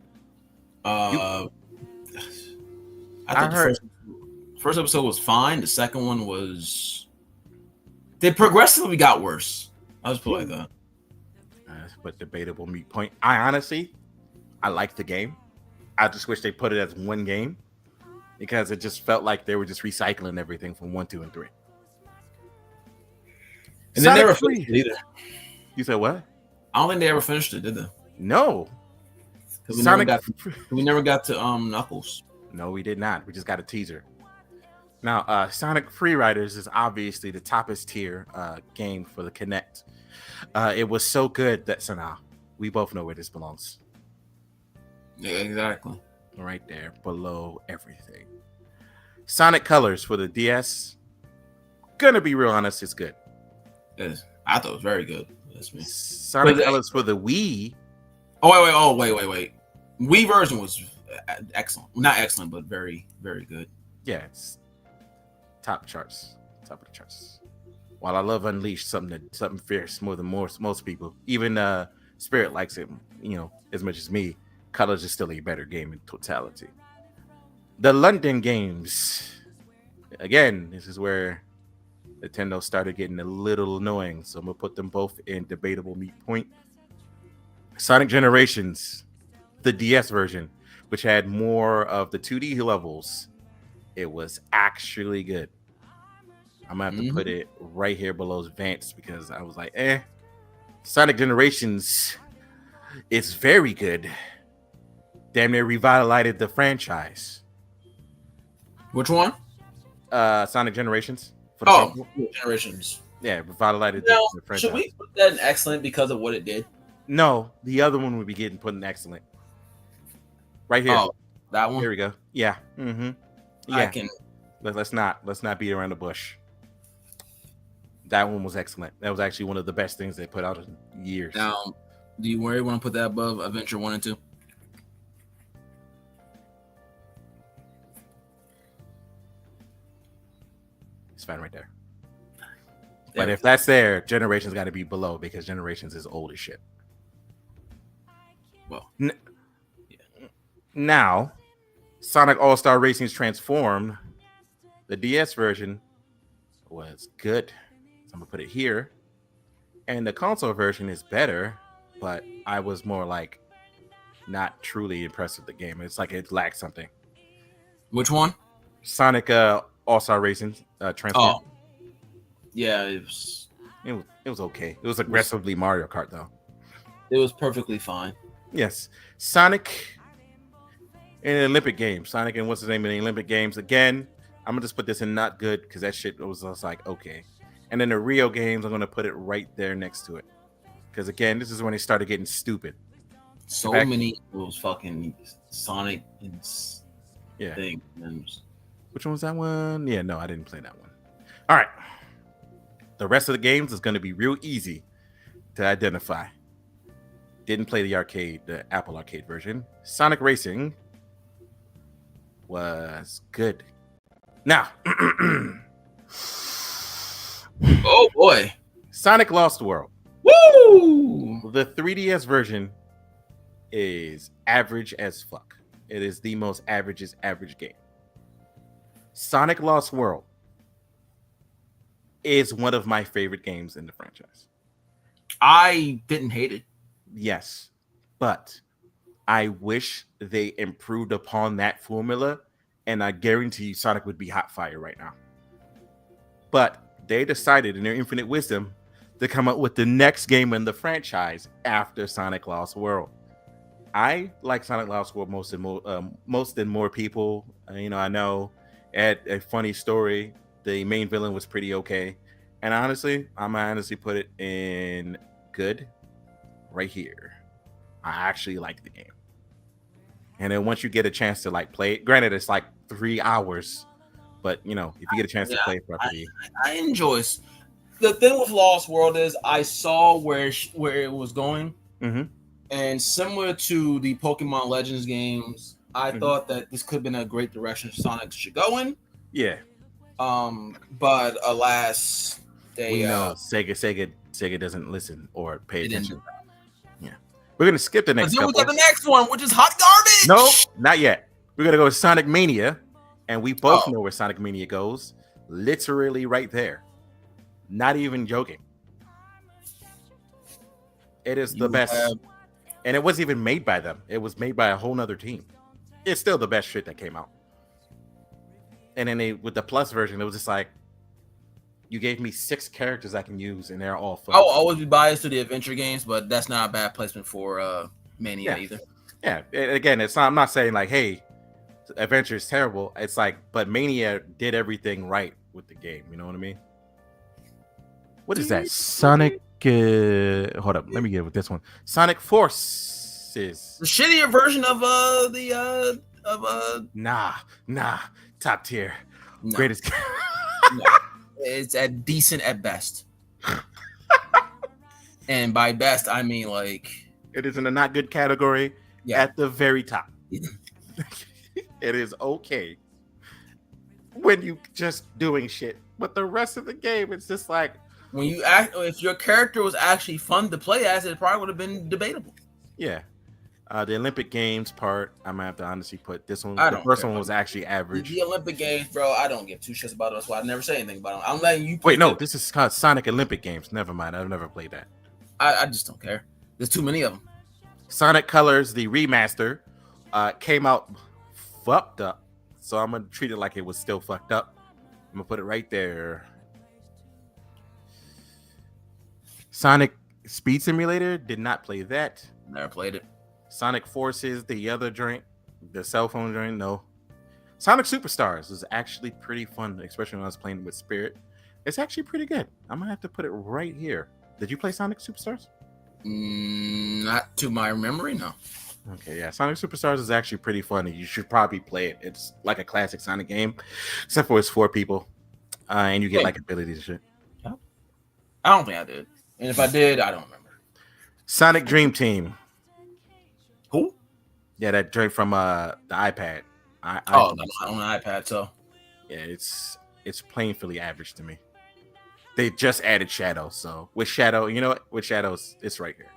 I thought the first episode was fine. The second one was... They progressively got worse. I'll just put it like that. But debatable meat point. I like the game. I just wish they put it as one game because it just felt like they were just recycling everything from 1, 2, and 3. And then they never finished it either. You said what? I don't think they ever finished it, did they? No. We never got to Knuckles. No, we did not. We just got a teaser. Now, Sonic Free Riders is obviously the toppest tier game for the Kinect. It was so good that now we both know where this belongs. Yeah, exactly. Right there, below everything. Sonic Colors for the DS. Gonna be real honest, it's good. Yes, I thought it was very good. That's me. Sonic Colors for the Wii. Oh wait. Wii version was excellent. Not excellent, but very, very good. Yeah, it's top of the charts. While I love Unleashed, something fierce more than most people. Even Spirit likes it, as much as me. Colors is still a better game in totality. The London Games. Again, this is where Nintendo started getting a little annoying. So I'm gonna put them both in debatable meat point. Sonic Generations, the DS version, which had more of the 2D levels, it was actually good. I'm gonna have to put it right here below Advanced because I was like, Sonic Generations is very good. Damn near revitalized the franchise. Which one? Sonic Generations. For the Generations. Yeah, revitalized Now, the franchise. should we put that in excellent because of what it did? No, the other one would be getting put in excellent. Right here. Oh, that one. Here we go. Yeah. Mm-hmm. Yeah. I can. Let's not beat around the bush. That one was excellent. That was actually one of the best things they put out in years. Now, do you worry want to put that above Adventure 1 and 2? It's fine right there. But if that's there, Generations got to be below because Generations is old as shit. Well, now Sonic All-Star Racing's Transformed, the DS version was good. So I'm gonna put it here. And the console version is better, but I was more like not truly impressed with the game. It's like it lacked something. which one? Sonic All-Star Racing Transformed. Oh, yeah, it was It was okay. It was aggressively Mario Kart though. It was perfectly fine. Yes. Sonic in the Olympic Games. Sonic and what's his name in the Olympic Games. Again, I'm gonna just put this in not good because that shit was just like okay. And then the Rio Games, I'm gonna put it right there next to it. Because again, this is when they started getting stupid. So Back- many of those fucking Sonic and Yeah. things. Which one was that one? Yeah, no, I didn't play that one. All right. The rest of the games is gonna be real easy to identify. Didn't play the Apple Arcade version. Sonic Racing was good. Now, oh boy, Sonic Lost World. woo! The 3DS version is average as fuck. It is the most average game. Sonic Lost World is one of my favorite games in the franchise. I didn't hate it. Yes, but I wish they improved upon that formula, and I guarantee you Sonic would be hot fire right now. But they decided in their infinite wisdom to come up with the next game in the franchise after Sonic Lost World. I like Sonic Lost World most than more people. I know at a funny story, the main villain was pretty okay. And honestly, I'm gonna honestly put it in good right here. I actually like the game. And then once you get a chance to like play it, granted it's like 3 hours, but if you get a chance to play it properly. I enjoy it. The thing with Lost World is I saw where it was going, And similar to the Pokemon Legends games, I thought that this could have been a great direction Sonic should go in. Yeah. But alas, We know Sega doesn't listen or pay they didn't attention. do Yeah. We're gonna skip the But next then we couple. got the next one, which is hot garbage. No, not yet. We're gonna go with Sonic Mania, and we both Oh. know where Sonic Mania goes. Literally right there. Not even joking. It is the You best. have- And it wasn't even made by them. It was made by a whole nother team. It's still the best shit that came out. And then with the plus version, it was just like you gave me 6 characters I can use, and they're all fun. I'll always be biased to the adventure games, but that's not a bad placement for Mania either. Yeah. Again, it's not. I'm not saying like, hey, Adventure is terrible. It's like, but Mania did everything right with the game. You know what I mean? What is that? Sonic. Hold up. Let me get with this one. Sonic Forces. The shittier version of Nah. Top tier. no, Greatest. no. It's at decent at best. And by best, I mean like It is in the not good category. Yeah. At the very top. It is okay when you just doing shit, but the rest of the game, it's just like, when you act. If your character was actually fun to play as, it probably would have been debatable. yeah. The Olympic Games part, I'm gonna have to honestly put this one. I The don't first care. one was actually average. The Olympic Games, bro. I don't give two shits about it. That's why I never say anything about them. I'm letting you. Wait, no, this is called Sonic Olympic Games. Never mind, I've never played that. I just don't care. There's too many of them. Sonic Colors, the remaster, came out fucked up, so I'm gonna treat it like it was still fucked up. I'm gonna put it right there. Sonic Speed Simulator, did not play that. Never played it. Sonic Forces, the other joint, the cell phone joint, no. Sonic Superstars was actually pretty fun, especially when I was playing with Spirit. It's actually pretty good. I'm gonna have to put it right here. Did you play Sonic Superstars? Not to my memory, no. Okay, yeah. Sonic Superstars is actually pretty funny. You should probably play it. It's like a classic Sonic game, except for it's 4 people, and you get like abilities and shit. I don't think I did. And if I did, I don't remember. Sonic Dream Team. Who? Yeah, that joint from the iPad. No, on the iPad. So yeah, it's plainly average to me. They just added Shadow, so with Shadow, you know what? With Shadows, it's right here.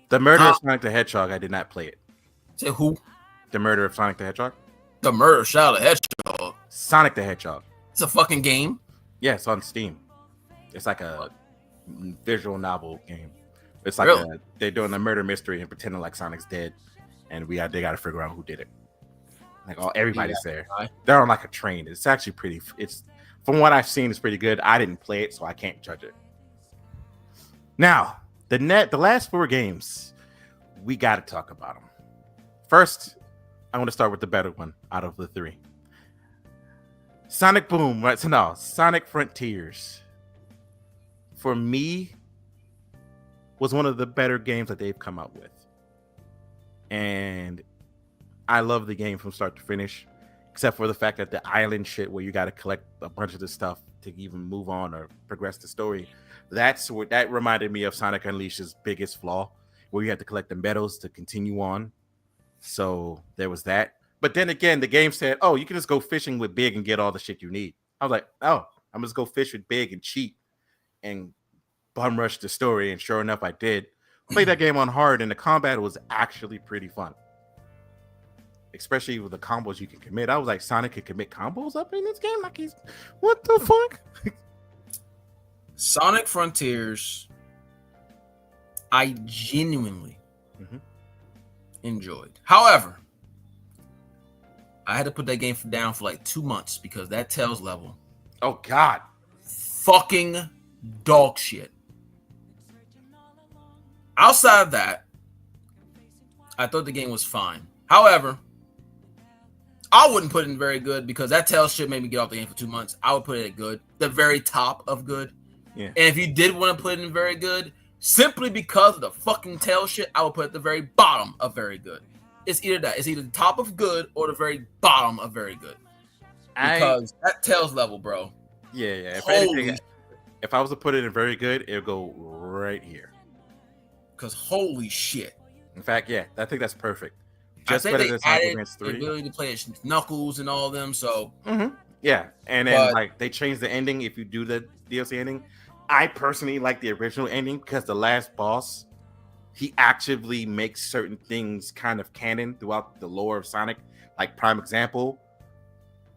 The Murder of Sonic the Hedgehog, I did not play it. Say who? The Murder of Sonic the Hedgehog? The Murder Shadow the Hedgehog. Sonic the Hedgehog. It's a fucking game. Yeah, it's on Steam. It's like a visual novel game. It's like Really? they're doing a murder mystery and pretending like Sonic's dead, and they got to figure out who did it. Like everybody's there. They're on like a train. It's actually pretty. It's from what I've seen, it's pretty good. I didn't play it, so I can't judge it. Now, the last 4 games, we got to talk about them. First, I want to start with the better one out of the 3. Sonic Boom, right? So no, Sonic Frontiers. For me, was one of the better games that they've come out with. And I love the game from start to finish, except for the fact that the island shit where you got to collect a bunch of the stuff to even move on or progress the story. That reminded me of Sonic Unleashed's biggest flaw, where you have to collect the medals to continue on. So there was that. But then again, the game said, oh, you can just go fishing with Big and get all the shit you need. I was like, oh, I'm just go fish with Big and cheat and bum rush the story. And sure enough, I did. Played that game on hard, and the combat was actually pretty fun. Especially with the combos you can commit. I was like, Sonic can commit combos up in this game? Like he's what the fuck? Sonic Frontiers, I genuinely enjoyed. However, I had to put that game down for like 2 months because that Tails level. Oh God. Fucking dog shit. Outside of that, I thought the game was fine. However, I wouldn't put it in very good because that Tails shit made me get off the game for 2 months. I would put it at good, the very top of good. Yeah. And if you did want to put it in very good, simply because of the fucking Tails shit, I would put it at the very bottom of very good. It's either that. It's either the top of good or the very bottom of very good. Because that Tails level, bro. Yeah. If anything, if I was to put it in very good, it would go right here. Because holy shit. In fact, yeah, I think that's perfect. Just better they than Sonic added Advance the 3. ability to play as Knuckles and all of them, so yeah, and then like they changed the ending if you do the DLC ending. I personally like the original ending because the last boss, he actively makes certain things kind of canon throughout the lore of Sonic. Like prime example,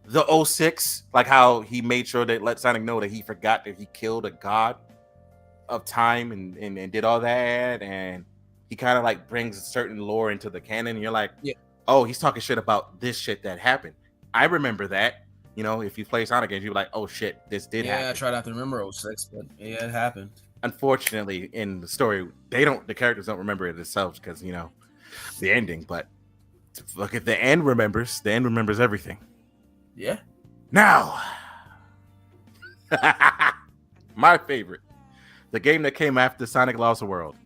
the 06, like how he made sure that let Sonic know that he forgot that he killed a god of time and did all that, and he kind of like brings certain lore into the canon. And you're like, oh, he's talking shit about this shit that happened. I remember that. You know, if you play Sonic games, you're like, oh shit, this did happen. Yeah, I try not to remember 06, but yeah, it happened. Unfortunately, in the story, the characters don't remember it themselves because, you know, the ending. But look at the end remembers everything. Yeah. Now, my favorite, the game that came after Sonic Lost World,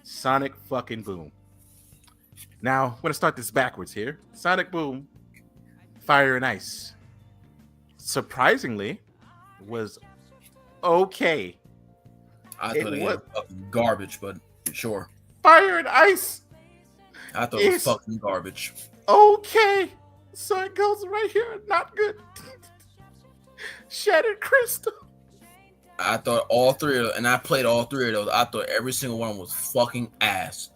Sonic fucking Boom. Now, I'm going to start this backwards here. Sonic Boom, Fire and Ice. Surprisingly, was okay. I thought it was fucking garbage, but sure. Fire and Ice. I thought it was fucking garbage. Okay. So it goes right here. Not good. Shattered Crystal. I thought all 3 of them, and I played all 3 of those. I thought every single one was fucking ass.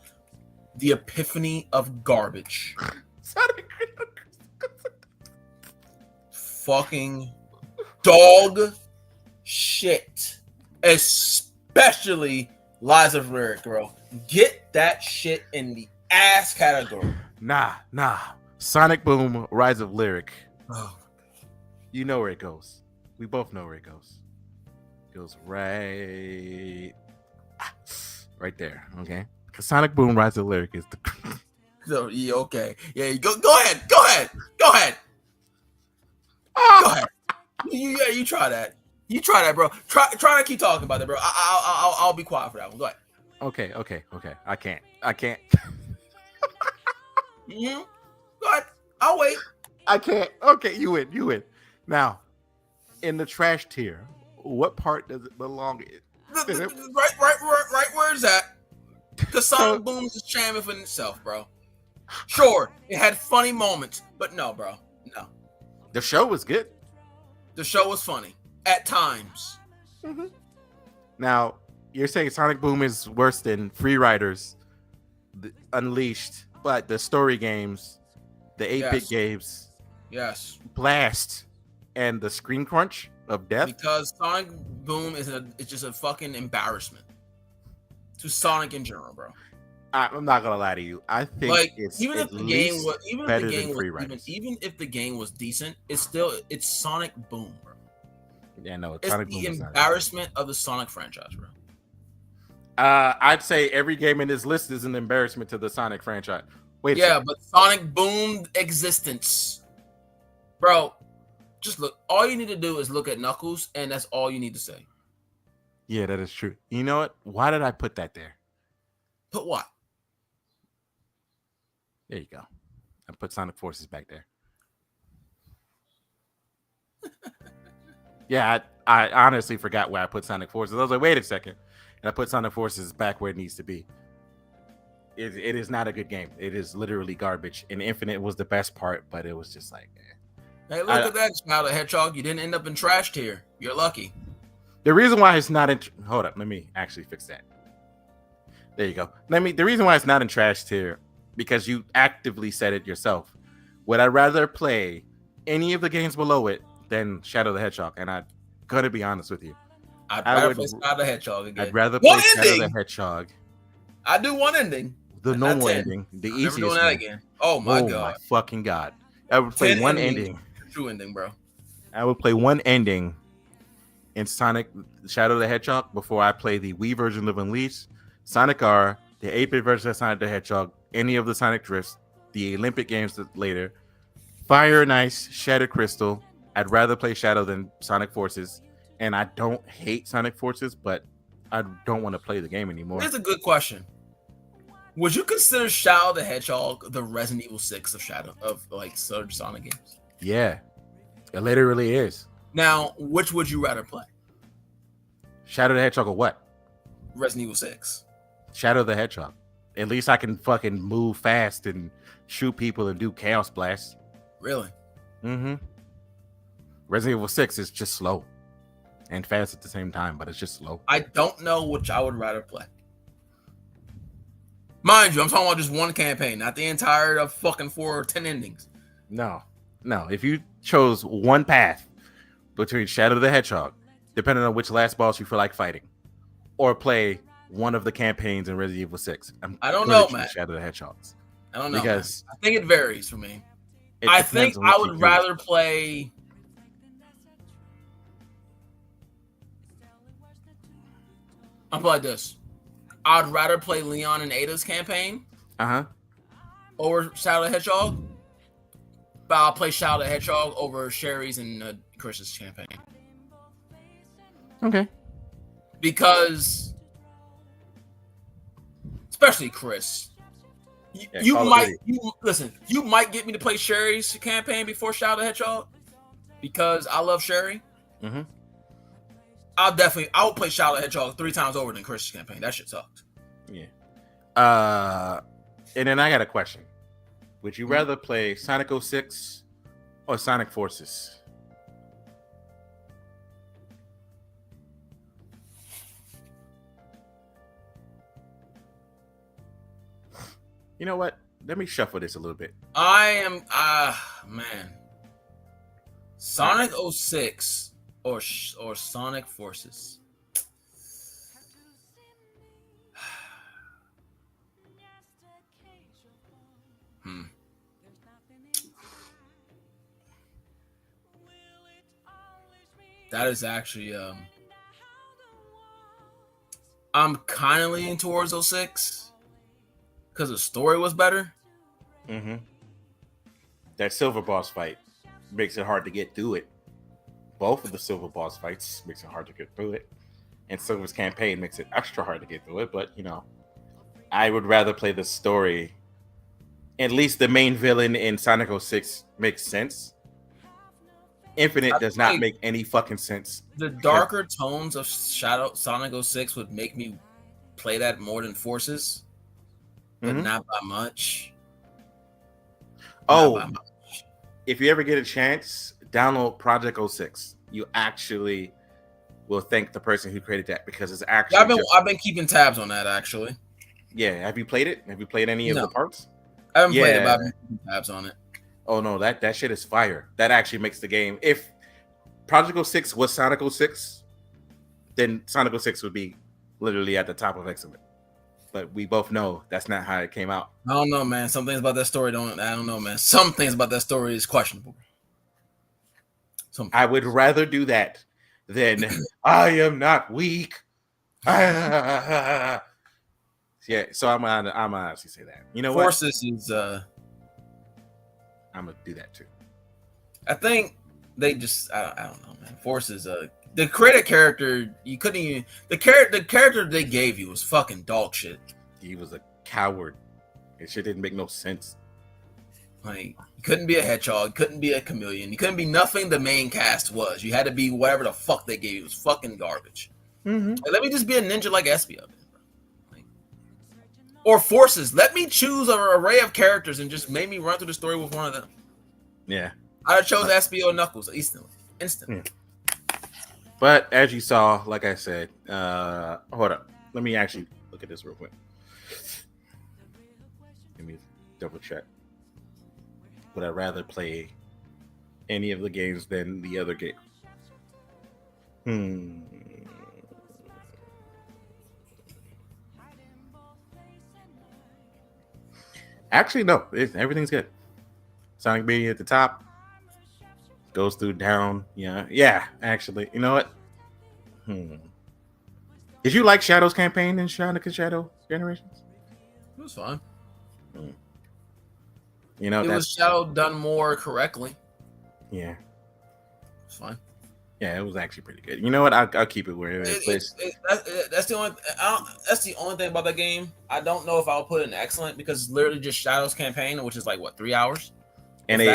the epiphany of garbage. Sonic. Fucking dog shit. Especially Lies of Lyric, bro. Get that shit in the ass category. Nah. Sonic Boom, Rise of Lyric. Oh. You know where it goes. We both know where it goes. It goes right there. Okay. Because Sonic Boom, Rise of Lyric is the. So, yeah, okay. Yeah, go ahead. Go ahead. Go ahead. You try that. You try that, bro. Try to keep talking about it, bro. I'll be quiet for that one. Go ahead. Okay. I can't. Mm-hmm. Go ahead. I'll wait. I can't. Okay, you win. Now, in the trash tier, what part does it belong in? Right where is that? Because Sonic Boom is champion for itself, bro. Sure, it had funny moments, but no, bro. No. The show was good. The show was funny at times. Mm-hmm. Now, you're saying Sonic Boom is worse than Free Riders, Unleashed, but the story games, the 8-bit games, yes, Blast, and the Screen Crunch of Death? Because Sonic Boom it's just a fucking embarrassment to Sonic in general, bro. I'm not gonna lie to you. I think Like it's even if the game was even if the game was decent, it's Sonic Boom, bro. Yeah, no, It's Sonic the Boom is embarrassment of the Sonic franchise, bro. I'd say every game in this list is an embarrassment to the Sonic franchise. Wait, but Sonic Boom existence, bro. Just look. All you need to do is look at Knuckles, and that's all you need to say. Yeah, that is true. You know what? Why did I put that there? Put what? There you go. I put Sonic Forces back there. Yeah, I honestly forgot where I put Sonic Forces. I was like, wait a second. And I put Sonic Forces back where it needs to be. It is not a good game. It is literally garbage. And Infinite was the best part, but it was just like, Hey, look at that, Shadow Hedgehog. You didn't end up in trash tier. You're lucky. The reason why it's not in... Hold up. Let me actually fix that. There you go. The reason why it's not in trash tier, because you actively said it yourself. Would I rather play any of the games below it than Shadow the Hedgehog? And I'm going to be honest with you. I'd rather play Shadow the Hedgehog again. I'd rather play Shadow the Hedgehog. I do one ending. The normal ending. The easiest never doing that again. Oh my god. My fucking god. I would play one ending. True ending, bro. I would play one ending in Sonic Shadow the Hedgehog before I play the Wii version of Unleashed, Sonic R, the 8-bit version of Sonic the Hedgehog, any of the Sonic Drifts, the Olympic games later, Fire and Ice, Shadow Crystal. I'd rather play Shadow than Sonic Forces. And I don't hate Sonic Forces, but I don't want to play the game anymore. Here's a good question. Would you consider Shadow the Hedgehog the Resident Evil 6 of Sonic games? Yeah, it literally is. Now, which would you rather play? Shadow the Hedgehog or what? Resident Evil 6. Shadow the Hedgehog. At least I can fucking move fast and shoot people and do Chaos Blast. Really? Mm-hmm. Resident Evil 6 is just slow and fast at the same time, but it's just slow. I don't know which I would rather play. Mind you, I'm talking about just one campaign, not the entire of fucking 4 or 10 endings. No. If you chose one path between Shadow the Hedgehog, depending on which last boss you feel like fighting, or play one of the campaigns in Resident Evil 6, I don't know, man. Shadow the Hedgehogs. I don't know, because man. I think it varies for me. I think I would rather play. I'll play this. I'd rather play Leon and Ada's campaign. Over Shadow the Hedgehog. But I'll play Shadow the Hedgehog over Sherry's and Chris's campaign. Okay. Because, especially Chris, you might get me to play Sherry's campaign before Shadow the Hedgehog because I love Sherry. Mm-hmm. I would play Shadow the Hedgehog 3 times over than Chris's campaign. That shit sucked. Yeah. And then I got a question. Would you rather play Sonic 06 or Sonic Forces? You know what? Let me shuffle this a little bit. I am man. Sonic 06 or Sonic Forces. That is actually I'm kind of leaning towards 06 because the story was better. Mm-hmm. That silver boss fight makes it hard to get through it. Both of the silver boss fights makes it hard to get through it, and Silver's campaign makes it extra hard to get through it. But I would rather play the story. At least the main villain in Sonic 06 makes sense. Infinite does not make any fucking sense. The darker tones of Sonic 06 would make me play that more than Forces, but not by much. Oh, if you ever get a chance, download Project 06. You actually will thank the person who created that because it's actually. I've been keeping tabs on that actually. Yeah, have you played it? Have you played any of the parts? I haven't played it, but I've been keeping tabs on it. Oh no, that shit is fire. That actually makes the game. If Project 06 was Sonic 06, then Sonic 06 would be literally at the top of excellent. But we both know that's not how it came out. I don't know, man. Some things about that story I don't know, man. Some things about that story is questionable. I would rather do that than I am not weak. Yeah, so I'm honestly say that. You know Forces what? is I'm gonna do that too. I think they just I don't know, man. Forces the created character you couldn't even the character they gave you was fucking dog shit. He was a coward. It shit didn't make no sense. Like you couldn't be a hedgehog, you couldn't be a chameleon, you couldn't be nothing the main cast was. You had to be whatever the fuck they gave you. It was fucking garbage. Mm-hmm. Like, let me just be a ninja like Espio. Or Forces. Let me choose an array of characters and just make me run through the story with one of them. Yeah. I chose Espio and Knuckles instantly. But as you saw, like I said, hold up. Let me actually look at this real quick. Let me double check. Would I rather play any of the games than the other game? Actually, no. Everything's good. Sonic being at the top goes through down. Yeah. Actually, you know what? Did you like Shadow's campaign in Sonic and Shadow Generations? It was fun. You know, it was Shadow done more correctly. Yeah, it's fine. Yeah, it was actually pretty good. You know what? I'll keep it where it is. That's the only. That's the only thing about the game. I don't know if I'll put it in excellent because it's literally just Shadow's campaign, which is like what 3 hours. And they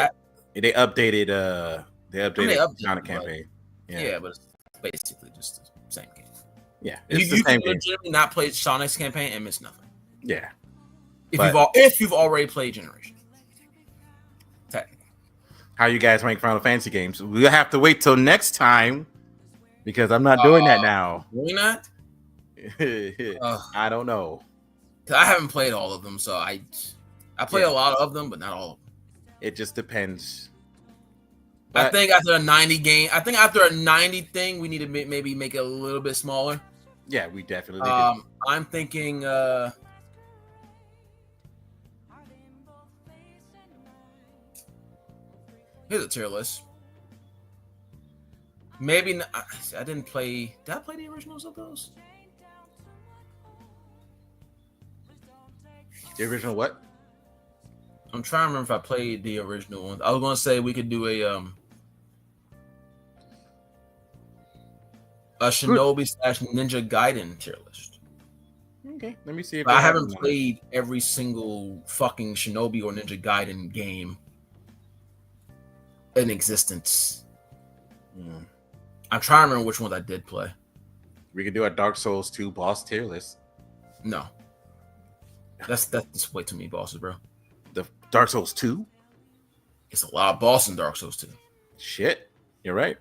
updated. They updated Sonic campaign. Yeah, but it's basically just the same game. Yeah, it's the same game. Legitimately not played Sonic's campaign and miss nothing. Yeah, if you've already played Generation. How you guys rank Final Fantasy games? We'll have to wait till next time because I'm not doing that now. Why not? I don't know. I haven't played all of them, so I play a lot of them, but not all of them. It just depends. I think after a 90 thing, we need to maybe make it a little bit smaller. Yeah, we definitely do. I'm thinking here's a tier list. Maybe not, I didn't play. Did I play the originals of those? The original what? I'm trying to remember if I played the original ones. I was going to say we could do a Shinobi / Ninja Gaiden tier list. Okay, let me see if I haven't played every single fucking Shinobi or Ninja Gaiden game in existence. I'm trying to remember which ones I did play. We could do a Dark Souls 2 boss tier list. No. That's just way too many bosses, bro. The Dark Souls 2? It's a lot of bosses in Dark Souls 2. Shit. You're right.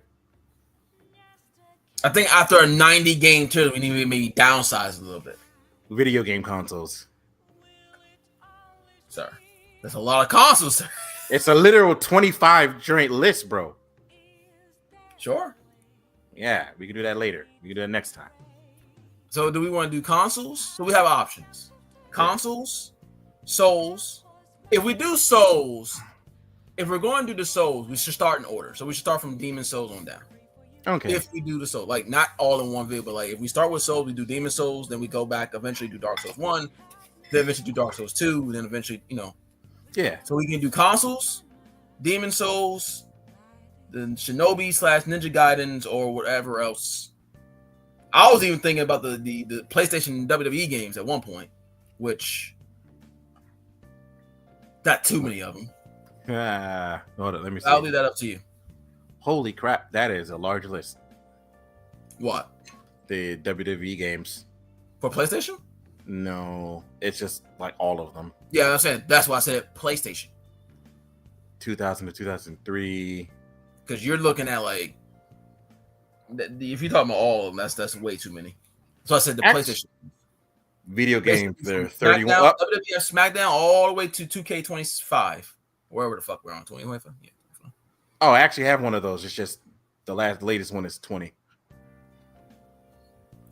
I think after a 90 game tier, we need to maybe downsize a little bit. Video game consoles. sir. That's a lot of consoles, sir. It's a literal 25 joint list, bro. Sure. Yeah, we can do that later. We can do that next time. So do we want to do consoles? So we have options. Consoles, Souls. If we do Souls, if we're going to do the Souls, we should start in order. So we should start from Demon Souls on down. Okay. If we do the Souls, like not all in one video, but like if we start with Souls, we do Demon Souls, then we go back, eventually do Dark Souls 1, then eventually do Dark Souls 2, then eventually, Yeah. So we can do consoles, Demon Souls, then Shinobi / Ninja Gaidens, or whatever else. I was even thinking about the PlayStation WWE games at one point, which not too many of them. Hold on, let me see. I'll leave that up to you. Holy crap, that is a large list. What? The WWE games. For PlayStation? No, it's just like all of them. Yeah, I'm saying that's why I said PlayStation. 2000 to 2003. Because you're looking at like, if you're talking about all of them, that's way too many. So I said the PlayStation. Video games, they're 31. SmackDown, WWF SmackDown all the way to 2K25. Wherever the fuck we're on, 2025. Yeah. Oh, I actually have one of those. It's just the latest one is 20.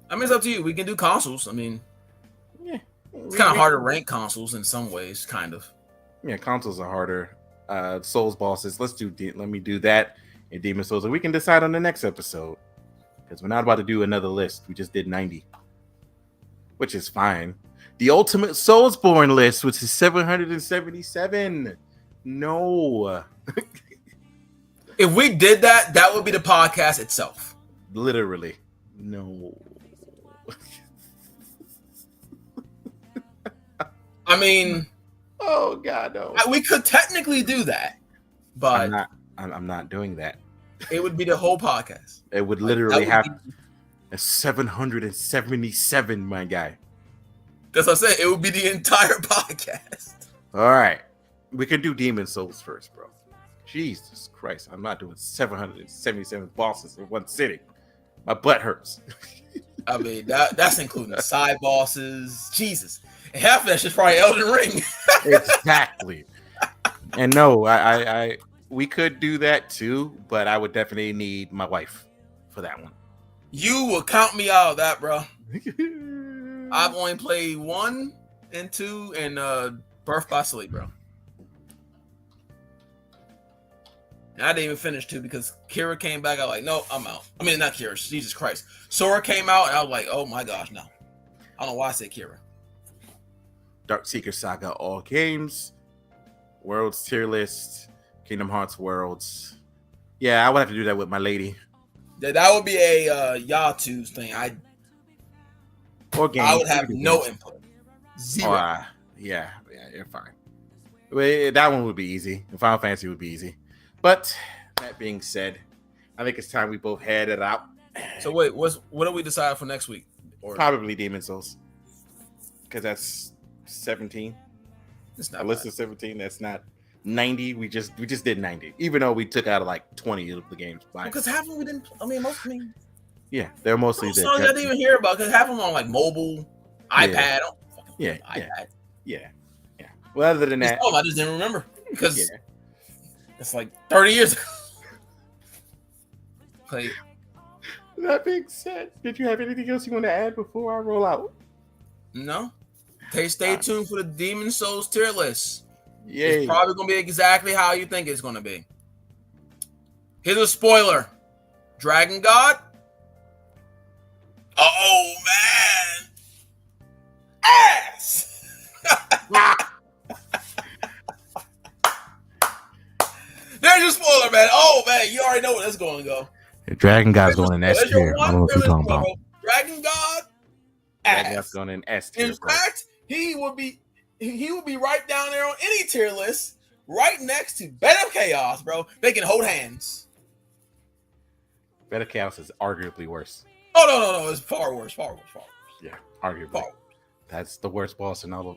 I mean, it's up to you. We can do consoles. I mean, Yeah. it's kind of hard to rank consoles in some ways, kind of. Yeah, consoles are harder. Souls bosses. Let me do that in Demon Souls, and we can decide on the next episode. Because we're not about to do another list. We just did 90. Which is fine. The Ultimate Soulsborne list, which is 777. No. If we did that, that would be the podcast itself. Literally. No. I mean, Oh God, no. we could technically do that, but I'm not doing that. it would be the whole podcast. It would Like, literally that would have a 777, my guy. That's what I said. It would be the entire podcast. All right. We can do Demon Souls first, bro. Jesus Christ. I'm not doing 777 bosses in one sitting. My butt hurts. I mean, that's including side bosses. Jesus. And half of that shit's probably Elden Ring. Exactly. And no, I we could do that too, but I would definitely need my wife for that one. You will count me out of that, bro. I've only played 1 and 2 and Birth by Sleep, bro. And I didn't even finish 2 because Kira came back. I was like, no, I'm out. I mean, not Kira. Jesus Christ. Sora came out, and I was like, oh my gosh, no. I don't know why I said Kira. Dark Seeker Saga, all games, Worlds tier list, Kingdom Hearts Worlds. Yeah, I would have to do that with my lady. That would be a Yatu's thing. Or games. I would have no input. Zero. Yeah, you're fine. Well, that one would be easy. And Final Fantasy would be easy. But that being said, I think it's time we both head it out. So wait, what do we decide for next week? Or Probably Demon Souls, because that's 17. it's I not listed 17. That's not 90. We just did 90, even though we took out of like 20 of the games. because half of them we didn't. I mean, most. I mean, Yeah, they're mostly some songs I didn't even hear about because half of them on like mobile, iPad. Yeah, iPad. yeah. Well, other than that, I just didn't remember because yeah. it's like 30 years ago. Like, That being said, did you have anything else you want to add before I roll out? no. Stay tuned for the Demon Souls tier list. Yay. It's probably gonna be exactly how you think it's gonna be. Here's a spoiler: Dragon God. Oh man, ass. There's your spoiler, man. Oh man, you already know where that's going to go. Dragon God's going in S There's your tier. I don't know what you're talking about. Dragon God. Dragon Ass. God's going in S tier. In fact, he would be right down there on any tier list, right next to Bed of Chaos, bro. They can hold hands. Better Chaos is arguably worse. Oh no, it's far worse. Yeah, arguably. Far worse. That's the worst boss in all of.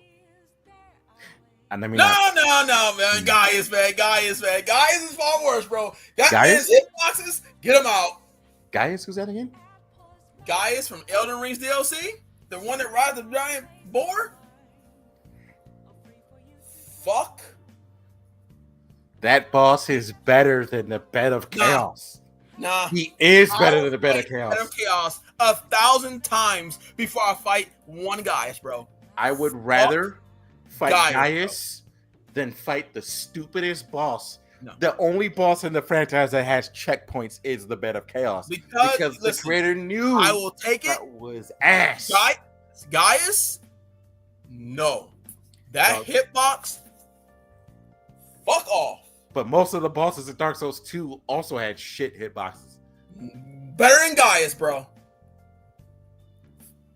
And I mean, No, man. Gaius is far worse, bro. That Gaius? man's hitboxes, get him out. Gaius, who's that again? Gaius from Elden Ring's DLC, the one that rides the giant boar. fuck? That boss is better than the Bed of Nah. Chaos. Nah. He is better I'll than the Bed of fight Chaos. Bed of Chaos 1,000 times before I fight one Gaius, bro. I would rather fight Gaius, Gaius than fight the stupidest boss. No. The only boss in the franchise that has checkpoints is the Bed of Chaos. Because the listen, creator knew I will take it. that was ass. Gaius? No. That Okay. hitbox? Fuck off. But most of the bosses in Dark Souls 2 also had shit hitboxes. Better than Gaius, bro.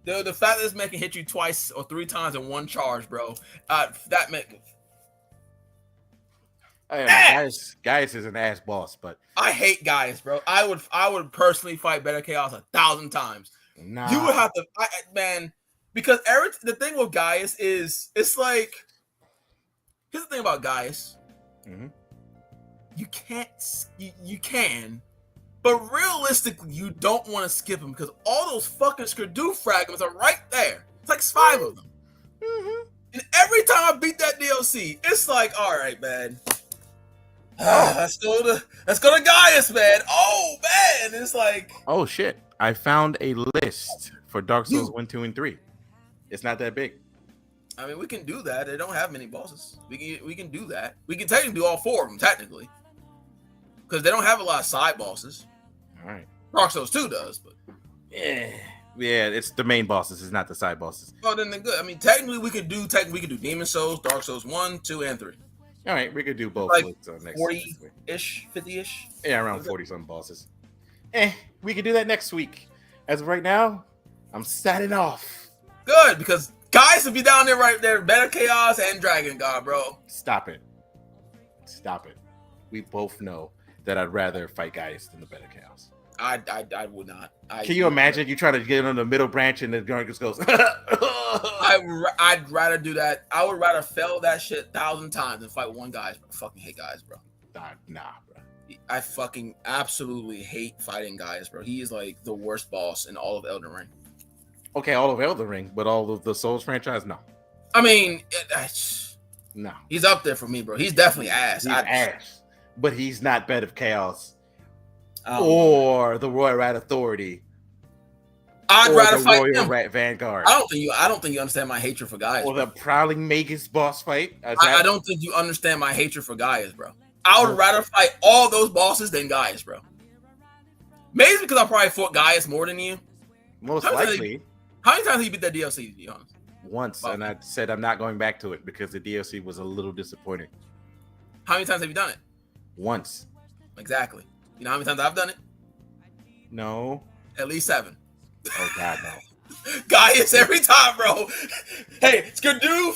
The fact that this man can hit you twice or 3 times in one charge, bro. That make Gaius is an ass boss, but I hate Gaius, bro. I would personally fight Better Chaos 1,000 times. nah. You would have to, man, because the thing with Gaius is it's like, here's the thing about Gaius. Mhm. You can't, you can, but realistically, you don't want to skip him because all those fucking Skirdu fragments are right there. It's like 5 of them. Mhm. And every time I beat that DLC, it's like, all right, man. Let's go to Gaius, man. Oh man, it's like, Oh shit! I found a list for Dark Souls You- 1, 2, and 3. It's not that big. I mean, we can do that. They don't have many bosses. We can do that. We can technically do all 4 of them technically, because they don't have a lot of side bosses. All right. Dark Souls 2 does, but Yeah, it's the main bosses. It's not the side bosses. well, then they're good. I mean, technically we could do Demon Souls, Dark Souls 1, 2, and 3. All right, we could do both Like lists on next 40 week. ish, 50-ish. Yeah, around 40 some bosses. We could do that next week. As of right now, I'm signing off. Good, because Gaius will be down there right there. Better Chaos and Dragon God, bro. Stop it. Stop it. We both know that I'd rather fight Gaius than the Better Chaos. I would not. Can you imagine you try to get on the middle branch and the gun just goes? I'd rather do that. I would rather fail that shit 1,000 times than fight one Gaius. I fucking hate Gaius, bro. Nah, bro. I fucking absolutely hate fighting Gaius, bro. He is like the worst boss in all of Elden Ring. Okay, all of Elden Ring, but all of the Souls franchise, no. I mean, No. he's up there for me, bro. He's definitely ass. He's ass. But he's not Bed of Chaos Oh. or the Royal Rat Authority I'd or rather the fight Royal him. Rat Vanguard I don't think you understand my hatred for Gaius. or the Prowling Magus boss fight. I don't think you understand my hatred for Gaius, bro. I would rather fight all those bosses than Gaius, bro. Maybe it's because I probably fought Gaius more than you. Most How many likely How many times have you beat that DLC, to be honest? once, Wow. and I said I'm not going back to it because the DLC was a little disappointing. How many times have you done it? Once. Exactly. You know how many times I've done it? No. At least 7. Oh God, no. Gaius every time, bro. Hey, Skidoo,